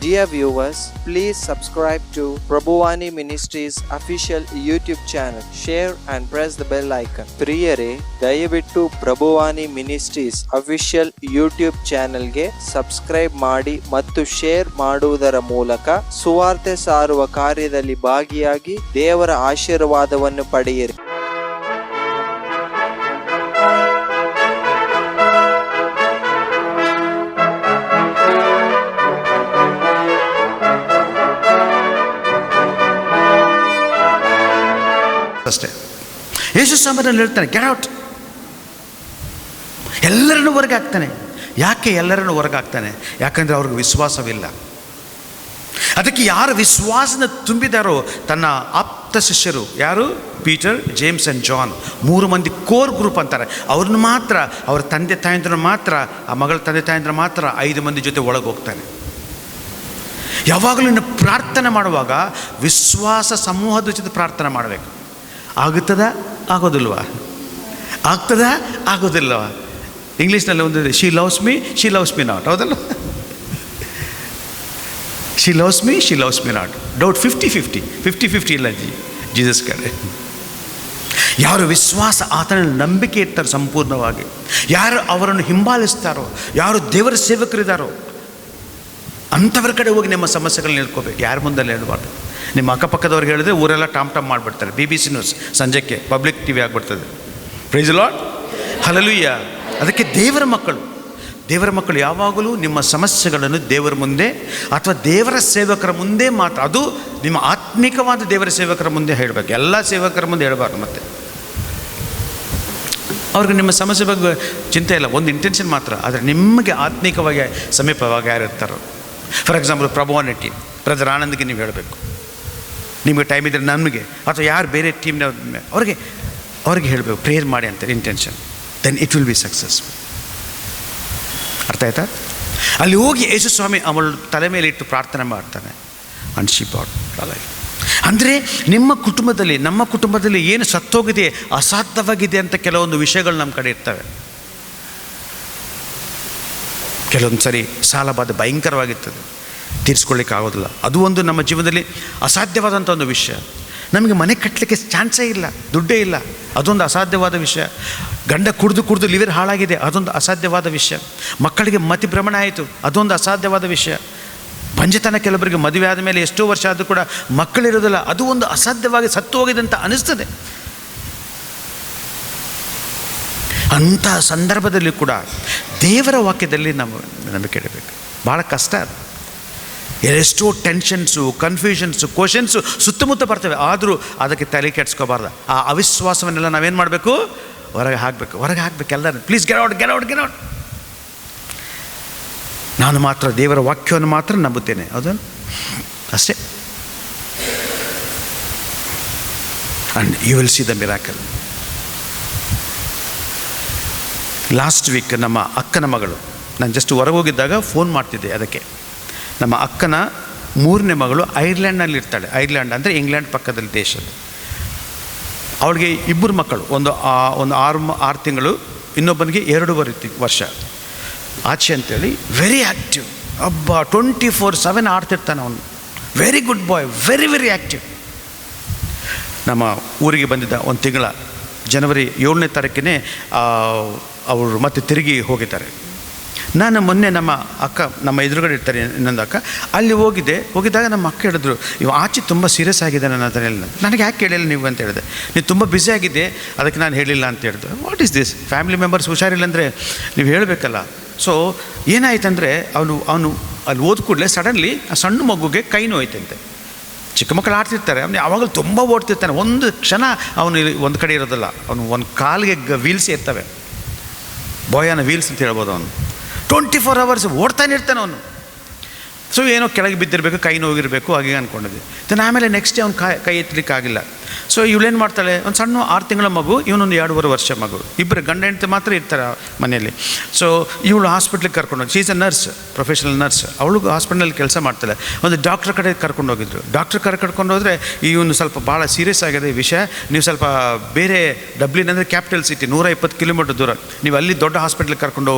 Dear viewers, please subscribe to Prabhuwani Ministries official YouTube channel. Share and press the bell icon. ಪ್ರಿಯರೇ, ದಯವಿಟ್ಟು ಪ್ರಭುವಾನಿ ministries official YouTube ಚಾನೆಲ್ಗೆ subscribe ಮಾಡಿ ಮತ್ತು share ಮಾಡುವುದರ ಮೂಲಕ ಸುವಾರ್ತೆ ಸಾರುವ ಕಾರ್ಯದಲ್ಲಿ ಭಾಗಿಯಾಗಿ ದೇವರ ಆಶೀರ್ವಾದವನ್ನು ಪಡೆಯಿರಿ. ಅಷ್ಟೇ. ಯೇಸು ಸ್ವಾಮಿನಲ್ಲಿ ಹೇಳ್ತಾನೆ, ಗೆಟ್ ಔಟ್. ಎಲ್ಲರನ್ನು ಹೊರಗೆ ಹಾಕ್ತಾನೆ. ಯಾಕೆ ಎಲ್ಲರನ್ನು ಹೊರಗೆ ಹಾಕ್ತಾನೆ? ಯಾಕಂದರೆ ಅವ್ರಿಗೆ ವಿಶ್ವಾಸವಿಲ್ಲ. ಅದಕ್ಕೆ ಯಾರು ವಿಶ್ವಾಸನ ತುಂಬಿದಾರೋ ತನ್ನ ಆಪ್ತ ಶಿಷ್ಯರು, ಯಾರು? ಪೀಟರ್, ಜೇಮ್ಸ್ ಆ್ಯಂಡ್ ಜಾನ್, 3 ಮಂದಿ ಕೋರ್ ಗ್ರೂಪ್ ಅಂತಾರೆ. ಅವ್ರನ್ನ ಮಾತ್ರ, ಅವ್ರ ತಂದೆ ತಾಯಂದ್ರ ಮಾತ್ರ, ಆ ಮಗಳ ತಂದೆ ತಾಯಂದ್ರ ಮಾತ್ರ 5 ಮಂದಿ ಜೊತೆ ಒಳಗೆ ಹೋಗ್ತಾನೆ. ಯಾವಾಗಲೂ ಇನ್ನು ಪ್ರಾರ್ಥನೆ ಮಾಡುವಾಗ ವಿಶ್ವಾಸ ಸಮೂಹದ ಜೊತೆ ಪ್ರಾರ್ಥನೆ ಮಾಡಬೇಕು. ಆಗುತ್ತದ ಆಗೋದಿಲ್ವಾ? ಆಗ್ತದಾ ಆಗೋದಿಲ್ಲವ? ಇಂಗ್ಲೀಷ್ನಲ್ಲಿ ಒಂದು ಶಿ ಲವ್ಸ್ ಮೀ ನಾಟ್, ಹೌದಲ್ಲ? She loves me not. Doubt 50-50 ಇಲ್ಲ ಜೀಸಸ್ ಕಡೆ. ಯಾರು ವಿಶ್ವಾಸ, ಆತನ ನಂಬಿಕೆ ಇರ್ತಾರೆ ಸಂಪೂರ್ಣವಾಗಿ, ಯಾರು ಅವರನ್ನು ಹಿಂಬಾಲಿಸ್ತಾರೋ, ಯಾರು ದೇವರ ಸೇವಕರಿದ್ದಾರೋ ಅಂಥವ್ರ ಕಡೆ ಹೋಗಿ ನಿಮ್ಮ ಸಮಸ್ಯೆಗಳನ್ನ ಹೇಳ್ಕೋಬೇಕು. ಯಾರ ಮುಂದೆಲ್ಲ ಹೇಳ್ಬಾರ್ದು. ನಿಮ್ಮ ಅಕ್ಕಪಕ್ಕದವ್ರಿಗೆ ಹೇಳಿದ್ರೆ ಊರೆಲ್ಲ ಟಾಮ್ ಮಾಡಿಬಿಡ್ತಾರೆ. BBC ನ್ಯೂಸ್ ಸಂಜೆಕ್ಕೆ ಪಬ್ಲಿಕ್ TV ಆಗಿಬಿಡ್ತದೆ. Praise the Lord, hallelujah. ಅದಕ್ಕೆ ದೇವರ ಮಕ್ಕಳು ಯಾವಾಗಲೂ ನಿಮ್ಮ ಸಮಸ್ಯೆಗಳನ್ನು ದೇವರ ಮುಂದೆ ಅಥವಾ ದೇವರ ಸೇವಕರ ಮುಂದೆ ಮಾತ್ರ, ಅದು ನಿಮ್ಮ ಆತ್ಮಿಕವಾದ ದೇವರ ಸೇವಕರ ಮುಂದೆ ಹೇಳಬೇಕು. ಎಲ್ಲ ಸೇವಕರ ಮುಂದೆ ಹೇಳಬಾರ್ದು. ಮತ್ತು ಅವ್ರಿಗೆ ನಿಮ್ಮ ಸಮಸ್ಯೆ ಬಗ್ಗೆ ಚಿಂತೆ ಇಲ್ಲ, ಒಂದು ಇಂಟೆನ್ಷನ್ ಮಾತ್ರ. ಆದರೆ ನಿಮಗೆ ಆತ್ಮಿಕವಾಗಿ ಸಮೀಪವಾಗಿ ಯಾರು ಇರ್ತಾರೋ, ಫಾರ್ ಎಕ್ಸಾಂಪಲ್ ಪ್ರಭುವಾನಿ ಟೀಮ್, ಬ್ರದರ್ ಆನಂದ್ಗೆ ನೀವು ಹೇಳಬೇಕು. ನಿಮಗೆ ಟೈಮ್ ಇದ್ದರೆ ನಮಗೆ, ಅಥವಾ ಯಾರು ಬೇರೆ ಟೀಮ್ನ ಅವ್ರಿಗೆ ಹೇಳಬೇಕು, ಪ್ರೇಯರ್ ಮಾಡಿ ಅಂತ intention. Then it will be successful. ಅರ್ಥ ಆಯ್ತಾ? ಅಲ್ಲಿ ಹೋಗಿ ಯೇಸು ಸ್ವಾಮಿ ಅವಳು ತಲೆ ಮೇಲೆ ಇಟ್ಟು ಪ್ರಾರ್ಥನೆ ಮಾಡ್ತಾನೆ. And she bought life. ಅಂದರೆ ನಿಮ್ಮ ಕುಟುಂಬದಲ್ಲಿ, ನಮ್ಮ ಕುಟುಂಬದಲ್ಲಿ ಏನು ಸತ್ತೋಗಿದೆ, ಅಸಾಧ್ಯವಾಗಿದೆ ಅಂತ ಕೆಲವೊಂದು ವಿಷಯಗಳು ನಮ್ಮ ಕಡೆ ಇರ್ತವೆ. ಕೆಲವೊಂದು ಸರಿ ಸಾಲ ಬಾಧೆ ಭಯಂಕರವಾಗಿರ್ತದೆ, ತೀರಿಸ್ಕೊಳ್ಳಿಕ್ಕೆ ಆಗೋದಿಲ್ಲ. ಅದು ಒಂದು ನಮ್ಮ ಜೀವನದಲ್ಲಿ ಅಸಾಧ್ಯವಾದಂಥ ಒಂದು ವಿಷಯ. ನಮಗೆ ಮನೆ ಕಟ್ಟಲಿಕ್ಕೆ ಚಾನ್ಸೇ ಇಲ್ಲ, ದುಡ್ಡೇ ಇಲ್ಲ, ಅದೊಂದು ಅಸಾಧ್ಯವಾದ ವಿಷಯ. ಗಂಡ ಕುಡಿದು ಲಿವರ್ ಹಾಳಾಗಿದೆ, ಅದೊಂದು ಅಸಾಧ್ಯವಾದ ವಿಷಯ. ಮಕ್ಕಳಿಗೆ ಮತಿಭ್ರಮಣ ಆಯಿತು, ಅದೊಂದು ಅಸಾಧ್ಯವಾದ ವಿಷಯ. ಬಂಜೆತನ, ಕೆಲವರಿಗೆ ಮದುವೆ ಆದ ಮೇಲೆ ಎಷ್ಟೋ ವರ್ಷ ಆದರೂ ಕೂಡ ಮಕ್ಕಳಿರೋದಿಲ್ಲ, ಅದು ಒಂದು ಅಸಾಧ್ಯವಾಗಿ ಸತ್ತು ಹೋಗಿದೆ ಅಂತ ಅನಿಸ್ತದೆ. ಅಂಥ ಸಂದರ್ಭದಲ್ಲಿ ಕೂಡ ದೇವರ ವಾಕ್ಯದಲ್ಲಿ ನಾವು ನಂಬಿಕೆ ಇಡಬೇಕು. ಭಾಳ ಕಷ್ಟ ಅದು. ಎಷ್ಟೋ ಟೆನ್ಷನ್ಸು, ಕನ್ಫ್ಯೂಷನ್ಸು, ಕ್ವಶನ್ಸು ಸುತ್ತಮುತ್ತ ಬರ್ತವೆ. ಆದರೂ ಅದಕ್ಕೆ ತಲೆ ಕೆಡ್ಸ್ಕೋಬಾರ್ದು. ಆ ಅವಿಶ್ವಾಸವನ್ನೆಲ್ಲ ನಾವೇನು ಮಾಡಬೇಕು? ಹೊರಗೆ ಹಾಕಬೇಕು ಎಲ್ಲರೂ. Please get out. ನಾನು ಮಾತ್ರ ದೇವರ ವಾಕ್ಯವನ್ನು ಮಾತ್ರ ನಂಬುತ್ತೇನೆ, ಹೌದು ಅಷ್ಟೇ. And you will see the miracle. Last week ನಮ್ಮ ಅಕ್ಕನ ಮಗಳು, ನಾನು ಜಸ್ಟ್ ಹೊರಗೆ ಹೋಗಿದ್ದಾಗ ಫೋನ್ ಮಾಡ್ತಿದ್ದೆ ಅದಕ್ಕೆ. ನಮ್ಮ ಅಕ್ಕನ 3ನೇ ಮಗಳು ಐರ್ಲೆಂಡ್ನಲ್ಲಿ ಇರ್ತಾಳೆ. ಐರ್ಲೆಂಡ್ ಅಂದರೆ ಇಂಗ್ಲೆಂಡ್ ಪಕ್ಕದಲ್ಲಿ ದೇಶದ. ಅವಳಿಗೆ 2 ಮಕ್ಕಳು, ಒಂದು 6 ತಿಂಗಳು, ಇನ್ನೊಬ್ಬನಿಗೆ 2.5 ವರ್ಷ ಆಚೆ ಅಂತೇಳಿ. ವೆರಿ ಆ್ಯಕ್ಟಿವ್, 24/7 ಆಡ್ತಿರ್ತಾನೆ ಅವನು. ವೆರಿ ಗುಡ್ ಬಾಯ್, ವೆರಿ ಆ್ಯಕ್ಟಿವ್. ನಮ್ಮ ಊರಿಗೆ ಬಂದಿದ್ದ ಒಂದು ತಿಂಗಳ ಜನವರಿ 7ನೇ ತಾರೀಕಿನೇ ಅವರು ಮತ್ತೆ ತಿರುಗಿ ಹೋಗಿದ್ದಾರೆ. ನಾನು ಮೊನ್ನೆ ನಮ್ಮ ಅಕ್ಕ, ನಮ್ಮ ಎದುರುಗಡೆ ಇರ್ತಾರೆ ಇನ್ನೊಂದು ಅಕ್ಕ, ಅಲ್ಲಿ ಹೋಗಿದ್ದಾಗ ನಮ್ಮ ಅಕ್ಕ ಹೇಳಿದ್ರು, ಇವ ಆಚೆ ತುಂಬ ಸೀರಿಯಸ್ ಆಗಿದೆ ನನ್ನ ಹತ್ರ. ನನಗೆ ಯಾಕೆ ಹೇಳಿಲ್ಲ ನೀವು ಅಂತ ಹೇಳಿದೆ. ನೀವು ತುಂಬ ಬ್ಯುಸಿ ಆಗಿದೆ, ಅದಕ್ಕೆ ನಾನು ಹೇಳಿಲ್ಲ ಅಂತ ಹೇಳಿದ್ರು. What is this? Family members ಹುಷಾರಿಲ್ಲ ಅಂದರೆ ನೀವು ಹೇಳಬೇಕಲ್ಲ. ಸೊ ಏನಾಯ್ತಂದರೆ ಅವನು ಅಲ್ಲಿ ಹೋದ ಕೂಡಲೇ ಸಡನ್ಲಿ ಆ ಸಣ್ಣ ಮಗುಗೆ ಕೈ ನೋಯ್ತಂತೆ. ಚಿಕ್ಕ ಮಕ್ಕಳು ಆಡ್ತಿರ್ತಾರೆ, ಅವನು ಯಾವಾಗಲೂ ತುಂಬ ಓಡ್ತಿರ್ತಾನೆ. ಒಂದು ಕ್ಷಣ ಅವನು ಒಂದು ಕಡೆ ಇರೋದಿಲ್ಲ. ಅವನು ಒಂದು ಕಾಲಿಗೆ ವೀಲ್ಸ್ ಇರ್ತವೆ, ಬಾಯನ ವೀಲ್ಸ್ ಅಂತ ಹೇಳ್ಬೋದು. ಅವನು 24 hours ಓಡ್ತಾನೆ ಇರ್ತಾನೆ ಅವನು. ಸೊ ಏನೋ ಕೆಳಗೆ ಬಿದ್ದಿರಬೇಕು, ಕೈ ನೋವಿರಬೇಕು, ಹಾಗೆ ಅಂದ್ಕೊಂಡಿದ್ದೆ. ದೆನ್ ಆಮೇಲೆ ನೆಕ್ಸ್ಟ್ ಡೇ ಅವ್ನು ಕೈ ಎತ್ತಲಿಕ್ಕೆ ಆಗಿಲ್ಲ. ಸೊ ಇವಳೇನು ಮಾಡ್ತಾಳೆ, ಒಂದು ಸಣ್ಣ 6 ತಿಂಗಳ ಮಗು, ಇವನೊಂದು 2.5 ವರ್ಷ ಮಗು, ಇಬ್ಬರು ಗಂಡ ಹೆಂಡತಿ ಮಾತ್ರ ಇರ್ತಾರೆ ಮನೆಯಲ್ಲಿ. ಸೊ ಇವಳು ಹಾಸ್ಪಿಟ್ಲಿಗೆ ಕರ್ಕೊಂಡೋಗಿ, she's a nurse, professional nurse. ಅವಳು ಹಾಸ್ಪಿಟ್ಲಲ್ಲಿ ಕೆಲಸ ಮಾಡ್ತಾಳೆ. ಒಂದು ಡಾಕ್ಟ್ರ್ ಕಡೆ ಕರ್ಕೊಂಡೋಗಿದ್ರು. ಡಾಕ್ಟ್ರ್ ಕರ್ಕೊಂಡೋದ್ರೆ ಇವನು ಸ್ವಲ್ಪ ಭಾಳ ಸೀರಿಯಸ್ ಆಗಿದೆ ಈ ವಿಷಯ, ನೀವು ಸ್ವಲ್ಪ ಬೇರೆ ಡಬ್ಲಿನ್ ಅಂದರೆ ಕ್ಯಾಪಿಟಲ್ ಸಿಟಿ, 120 ಕಿಲೋಮೀಟರ್ ದೂರ, ನೀವು ಅಲ್ಲಿ ದೊಡ್ಡ ಹಾಸ್ಪಿಟ್ಲಿಗೆ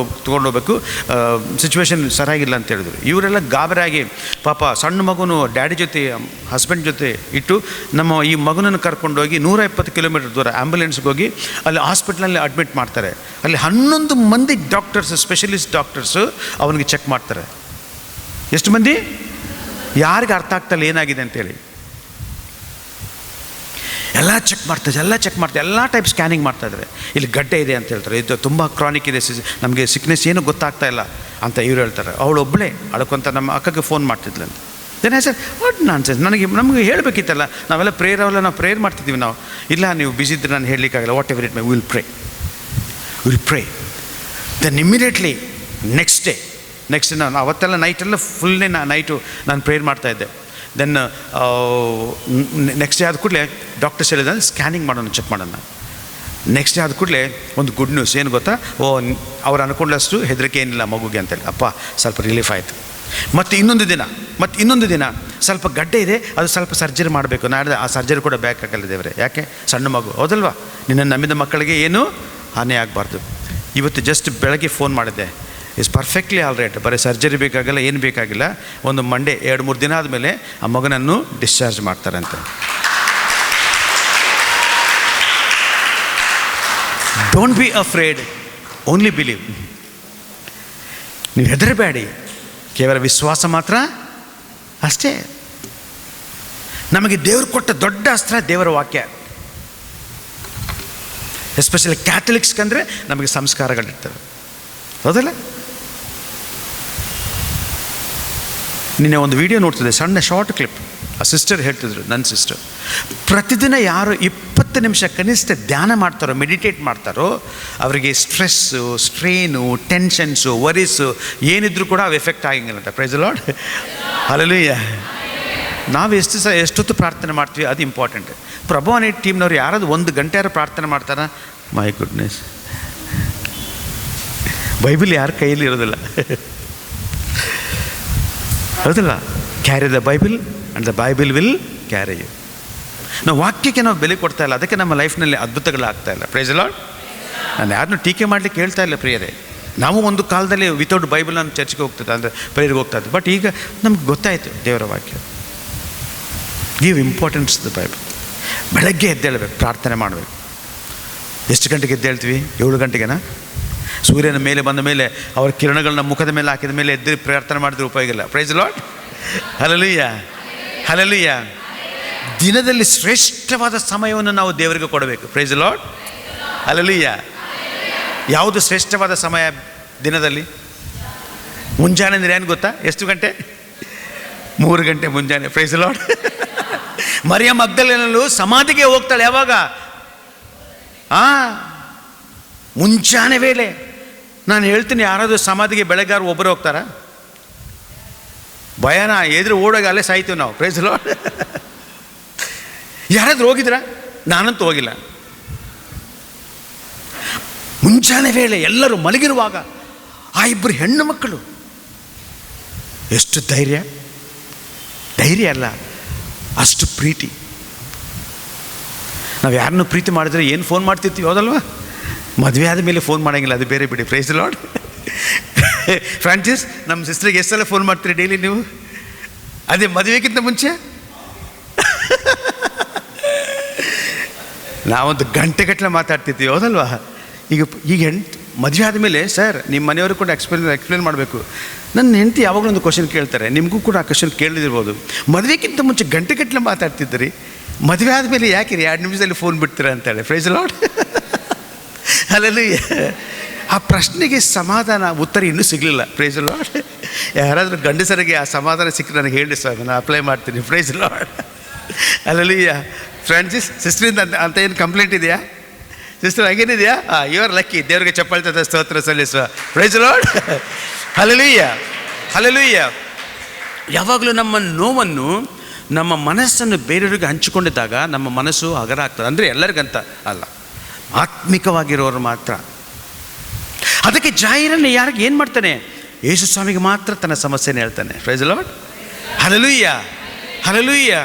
ತೊಗೊಂಡೋಗ್ಬೇಕು, ಸಿಚುವೇಶನ್ ಸರಿಯಾಗಿಲ್ಲ ಅಂತ ಹೇಳಿದ್ರು. ಇವರೆಲ್ಲ ಗಾಬರಿ ಆಗಿ ಪಾಪ ಸಣ್ಣ ಮಗುನು ಡ್ಯಾಡಿ ಜೊತೆ ಹಸ್ಬೆಂಡ್ ಜೊತೆ ಇಟ್ಟು ನಮ್ಮ ಈ ಮಗುನನ್ನು ಕರ್ಕೊಂಡೋಗಿ 120 ಕಿಲೋಮೀಟರ್ ದೂರ ಆ್ಯಂಬುಲೆನ್ಸ್ಗೆ ಹೋಗಿ ಅಲ್ಲಿ ಹಾಸ್ಪಿಟ್ಲಲ್ಲಿ ಅಡ್ಮಿಟ್ ಮಾಡ್ತಾರೆ. ಅಲ್ಲಿ 11 ಮಂದಿ ಡಾಕ್ಟರ್ಸ್, ಸ್ಪೆಷಲಿಸ್ಟ್ ಡಾಕ್ಟರ್ಸು ಅವನಿಗೆ ಚೆಕ್ ಮಾಡ್ತಾರೆ. ಎಷ್ಟು ಮಂದಿ? ಯಾರಿಗೆ ಅರ್ಥ ಆಗ್ತಲ್ಲ ಏನಾಗಿದೆ ಅಂತೇಳಿ. ಎಲ್ಲ ಚೆಕ್ ಮಾಡ್ತಾರೆ, ಎಲ್ಲ ಟೈಪ್ ಸ್ಕ್ಯಾನಿಂಗ್ ಮಾಡ್ತಾಯಿದ್ದಾರೆ. ಇಲ್ಲಿ ಗಡ್ಡೆ ಇದೆ ಅಂತ ಹೇಳ್ತಾರೆ, ಇದು ತುಂಬ ಕ್ರಾನಿಕ್ ಇದೆ, ನಮಗೆ ಸಿಕ್ನೆಸ್ ಏನೂ ಗೊತ್ತಾಗ್ತಾ ಇಲ್ಲ ಅಂತ ಇವ್ರು ಹೇಳ್ತಾರೆ. ಅವಳು ಒಬ್ಬಳೇ ಅಳ್ಕೊಂತ ನಮ್ಮ ಅಕ್ಕಗೆ ಫೋನ್ ಮಾಡ್ತಿದ್ಲಂತ. ದೇನ್ ಸರ್ ವಾಟ್ ನಾನ್ಸೆನ್ಸ್, ನಮಗೆ ಹೇಳಬೇಕಿತ್ತಲ್ಲ, ನಾವೆಲ್ಲ ನಾವು ಪ್ರೇಯರ್ ಮಾಡ್ತಿದ್ದೀವಿ. ನಾವು ಇಲ್ಲ ನೀವು ಬಿಸಿ ಇದ್ದರೆ ನಾನು ಹೇಳಲಿಕ್ಕಾಗಲ್ಲ, whatever it may will pray. Then immediately next day ನಾನು ಅವತ್ತೆಲ್ಲ ನೈಟೆಲ್ಲ ಫುಲ್ನೇ ನೈಟು ನಾನು ಪ್ರೇಯರ್ ಮಾಡ್ತಾಯಿದ್ದೆ. ದೆನ್ ನೆಕ್ಸ್ಟ್ ಡೇ ಆದ ಕೂಡಲೇ ಡಾಕ್ಟರ್ಸ್ ಹೇಳಿದ್ರೆ ಸ್ಕ್ಯಾನಿಂಗ್ ಮಾಡೋಣ, ಚೆಕ್ ಮಾಡೋಣ. ನೆಕ್ಸ್ಟ್ ಡೇ ಆದ ಕೂಡಲೇ ಒಂದು ಗುಡ್ ನ್ಯೂಸ್ ಏನು ಗೊತ್ತಾ, ಅವ್ರು ಅಂದ್ಕೊಂಡಷ್ಟು ಹೆದರಿಕೆ ಏನಿಲ್ಲ ಮಗುಗೆ ಅಂತೇಳಿ. ಅಪ್ಪ ಸ್ವಲ್ಪ ರಿಲೀಫ್ ಆಯಿತು. ಮತ್ತು ಇನ್ನೊಂದು ದಿನ ಸ್ವಲ್ಪ ಗಡ್ಡೆ ಇದೆ, ಅದು ಸ್ವಲ್ಪ ಸರ್ಜರಿ ಮಾಡಬೇಕು. ನಾಳೆ ಆ ಸರ್ಜರಿ ಕೂಡ ಬೇಕಾಗಲ್ಲ ದೇವರೇ. ಯಾಕೆ? ಸಣ್ಣ ಮಗು ಹೌದಲ್ವಾ, ನಿನ್ನ ನಂಬಿದ ಮಕ್ಕಳಿಗೆ ಏನೂ ಹಾನಿ ಆಗಬಾರ್ದು. ಇವತ್ತು ಜಸ್ಟ್ ಬೆಳಗ್ಗೆ ಫೋನ್ ಮಾಡಿದ್ದೆ, ಇಸ್ ಪರ್ಫೆಕ್ಟ್ಲಿ ಆಲ್ ರೈಟ್, ಬರೀ ಸರ್ಜರಿ ಬೇಕಾಗಿಲ್ಲ, ಏನು ಬೇಕಾಗಿಲ್ಲ. ಒಂದು ಮಂಡೇ 2-3 ದಿನ ಆದಮೇಲೆ ಆ ಮಗನನ್ನು ಡಿಸ್ಚಾರ್ಜ್ ಮಾಡ್ತಾರಂತೆ. Don't be afraid, only believe. ನೀವು ಹೆದರಬೇಡಿ, ಕೇವಲ ವಿಶ್ವಾಸ ಮಾತ್ರ ಅಷ್ಟೇ. ನಮಗೆ ದೇವರು ಕೊಟ್ಟ ದೊಡ್ಡ ಅಸ್ತ್ರ ದೇವರ ವಾಕ್ಯ. ಎಸ್ಪೆಷಲಿ ಕ್ಯಾಥಲಿಕ್ಸ್ಗಂದರೆ ನಮಗೆ ಸಂಸ್ಕಾರಗಳಿರ್ತವೆ, ಹೌದಲ್ಲ? ನಿನ್ನೆ ಒಂದು ವಿಡಿಯೋ ನೋಡ್ತಿದ್ದೆ, ಸಣ್ಣ ಶಾರ್ಟ್ ಕ್ಲಿಪ್. ಆ ಸಿಸ್ಟರ್ ಹೇಳ್ತಿದ್ರು, ನನ್ನ ಸಿಸ್ಟರ್, ಪ್ರತಿದಿನ ಯಾರು 20 ನಿಮಿಷ ಕನಿಷ್ಠ ಧ್ಯಾನ ಮಾಡ್ತಾರೋ, ಮೆಡಿಟೇಟ್ ಮಾಡ್ತಾರೋ, ಅವರಿಗೆ ಸ್ಟ್ರೆಸ್ಸು, ಸ್ಟ್ರೇನು, ಟೆನ್ಷನ್ಸು, ವರೀಸು ಏನಿದ್ರು ಕೂಡ ಅವು ಎಫೆಕ್ಟ್ ಆಗಿಂಗಿಲ್ಲಂತ. Praise the Lord, hallelujah. ನಾವು ಎಷ್ಟೊತ್ತು ಪ್ರಾರ್ಥನೆ ಮಾಡ್ತೀವಿ ಅದು ಇಂಪಾರ್ಟೆಂಟ್. ಪ್ರಭುವಾನಿ ಟೀಮ್ನವ್ರು ಯಾರಾದ್ರು 1 ಗಂಟೆ ಯಾರು ಪ್ರಾರ್ಥನೆ ಮಾಡ್ತಾರ, ಮೈ ಗುಡ್ನೆಸ್. ಬೈಬಲ್ ಯಾರ ಕೈಯಲ್ಲಿ ಇರೋದಿಲ್ಲ, ಹೌದಲ್ಲ? Carry the Bible and the Bible will carry you. ನಾವು ವಾಕ್ಯಕ್ಕೆ ನಾವು ಬೆಲೆ ಕೊಡ್ತಾ ಇಲ್ಲ, ಅದಕ್ಕೆ ನಮ್ಮ ಲೈಫ್ನಲ್ಲಿ ಅದ್ಭುತಗಳಾಗ್ತಾ ಇಲ್ಲ. Praise the Lord. ನಾನು ಯಾರನ್ನೂ ಟೀಕೆ ಮಾಡಲಿಕ್ಕೆ ಹೇಳ್ತಾ ಇಲ್ಲ ಪ್ರಿಯರೇ. ನಾವು ಒಂದು ಕಾಲದಲ್ಲಿ ವಿತೌಟ್ ಬೈಬಲ್ ನಾನು ಚರ್ಚ್ಗೆ ಹೋಗ್ತಿದ್ದೆ, ಅಂದರೆ ಪ್ರೇಯರ್ಗೆ ಹೋಗ್ತಾ ಇದ್ದೆ. ಬಟ್ ಈಗ ನಮ್ಗೆ ಗೊತ್ತಾಯಿತು ದೇವರ ವಾಕ್ಯ. Give importance the Bible. ಬೆಳಗ್ಗೆ ಎದ್ದೇಳಬೇಕು, ಪ್ರಾರ್ಥನೆ ಮಾಡಬೇಕು. ಎಷ್ಟು ಗಂಟೆಗೆ ಎದ್ದೇಳ್ತೀವಿ? 7 ಗಂಟೆಗೆನಾ? ಸೂರ್ಯನ ಮೇಲೆ ಬಂದ ಮೇಲೆ ಅವರ ಕಿರಣಗಳನ್ನ ಮುಖದ ಮೇಲೆ ಹಾಕಿದ ಮೇಲೆ ಎದ್ದು ಪ್ರಾರ್ಥನೆ ಮಾಡಿದ್ರೆ ಉಪಯೋಗ ಇಲ್ಲ. Praise the Lord, hallelujah, hallelujah. ದಿನದಲ್ಲಿ ಶ್ರೇಷ್ಠವಾದ ಸಮಯವನ್ನು ನಾವು ದೇವರಿಗೆ ಕೊಡಬೇಕು. Praise the Lord, hallelujah. ಯಾವುದು ಶ್ರೇಷ್ಠವಾದ ಸಮಯ ದಿನದಲ್ಲಿ? ಮುಂಜಾನೆ ಅಂದರೆ ಏನು ಗೊತ್ತಾ? ಎಷ್ಟು ಗಂಟೆ? 3 ಗಂಟೆ ಮುಂಜಾನೆ. Praise the Lord. ಮರಿಯಂ ಮಗ್ದಲೇನಳು ಸಮಾಧಿಗೆ ಹೋಗ್ತಾಳೆ ಯಾವಾಗ? ಮುಂಚಾನೆ ವೇಳೆ. ನಾನು ಹೇಳ್ತೀನಿ, ಯಾರಾದರೂ ಸಮಾಧಿಗೆ ಬೆಳಗಾರು ಒಬ್ಬರು ಹೋಗ್ತಾರ? ಭಯನ ಎದುರು ಓಡೋಗಿ ಅಲ್ಲೇ ಸಾಯ್ತೀವಿ ನಾವು. Praise the Lord. ಯಾರಾದರೂ ಹೋಗಿದ್ರ? ನಾನಂತೂ ಹೋಗಿಲ್ಲ. ಮುಂಚಾನೆ ವೇಳೆ ಎಲ್ಲರೂ ಮಲಗಿರುವಾಗ ಆ 2 ಹೆಣ್ಣು ಮಕ್ಕಳು, ಎಷ್ಟು ಧೈರ್ಯ ಅಲ್ಲ, ಅಷ್ಟು ಪ್ರೀತಿ. ನಾವು ಯಾರನ್ನೂ ಪ್ರೀತಿ ಮಾಡಿದ್ರೆ ಏನು ಫೋನ್ ಮಾಡ್ತಿರ್ತೀವಿ, ಹೌದಲ್ವಾ? ಮದುವೆ ಆದ ಮೇಲೆ ಫೋನ್ ಮಾಡೋಂಗಿಲ್ಲ, ಅದು ಬೇರೆ ಬಿಡಿ. Price the lord. ಫ್ರಾನ್ಸಿಸ್, ನಮ್ಮ ಸಿಸ್ಟ್ರಿಗೆ ಎಷ್ಟು ಸಲ ಫೋನ್ ಮಾಡ್ತೀರಿ ಡೈಲಿ ನೀವು? ಅದೇ ಮದುವೆಗಿಂತ ಮುಂಚೆ ನಾವೊಂದು ಗಂಟೆಗಟ್ಟಲೆ ಮಾತಾಡ್ತಿರ್ತೀವಿ, ಹೌದಲ್ವಾ? ಈಗ ಮದುವೆ ಆದಮೇಲೆ, ಸರ್ ನಿಮ್ಮ ಮನೆಯವರು ಕೂಡ ಎಕ್ಸ್ಪ್ಲೇನ್ ಮಾಡಬೇಕು. ನನ್ನ ಹೆಂಡತಿ ಯಾವಾಗಲೂ ಒಂದು ಕ್ವಶನ್ ಕೇಳ್ತಾರೆ, ನಿಮಗೂ ಕೂಡ ಆ ಕ್ವಶನ್ ಕೇಳಿದಿರ್ಬೋದು. ಮದುವೆಗಿಂತ ಮುಂಚೆ ಗಂಟೆಗಟ್ಟಲೆ ಮಾತಾಡ್ತಿದ್ದೀರಿ, ಮದುವೆ ಆದಮೇಲೆ ಯಾಕೆ 2 ನಿಮಿಷದಲ್ಲಿ ಫೋನ್ ಬಿಡ್ತೀರಾ ಅಂತೇಳಿ. Praise the Lord, hallelujah. ಆ ಪ್ರಶ್ನೆಗೆ ಸಮಾಧಾನ, ಉತ್ತರ ಇನ್ನೂ ಸಿಗಲಿಲ್ಲ. Praise the Lord. ಯಾರಾದರೂ ಗಂಡಸರಿಗೆ ಆ ಸಮಾಧಾನ ಸಿಕ್ಕರೆ ನನಗೆ ಹೇಳಿ ಸರ್, ನಾನು ಅಪ್ಲೈ ಮಾಡ್ತೀನಿ. Praise the Lord, hallelujah. Francis, ಸಿಸ್ಟ್ರಿಂದ ಅಂತ ಏನು ಕಂಪ್ಲೇಂಟ್ ಇದೆಯಾ? ಸಿಸ್ಟರ್ ಹಾಗೇನಿದೆಯಾ? You are lucky. ದೇವರಿಗೆ ಚಪ್ಪಾಳೆ ಸ್ತೋತ್ರ ಸಲ್ಲಿಸುವ. Praise the Lord, hallelujah, hallelujah. ಯಾವಾಗಲೂ ನಮ್ಮ ನೋವನ್ನು, ನಮ್ಮ ಮನಸ್ಸನ್ನು ಬೇರೆಯವರಿಗೆ ಹಂಚಿಕೊಂಡಿದ್ದಾಗ ನಮ್ಮ ಮನಸ್ಸು ಹಗರ ಆಗ್ತದೆ. ಅಂದರೆ ಎಲ್ಲರಿಗಂತ ಅಲ್ಲ, ಆತ್ಮಿಕವಾಗಿರೋರು ಮಾತ್ರ. ಅದಕ್ಕೆ ಜಾಯಿರನ್ನು ಯಾರಿಗೆ ಏನು ಮಾಡ್ತಾನೆ? ಯೇಸು ಸ್ವಾಮಿಗೆ ಮಾತ್ರ ತನ್ನ ಸಮಸ್ಯೆನ ಹೇಳ್ತಾನೆ. Praise the Lord, hallelujah, hallelujah.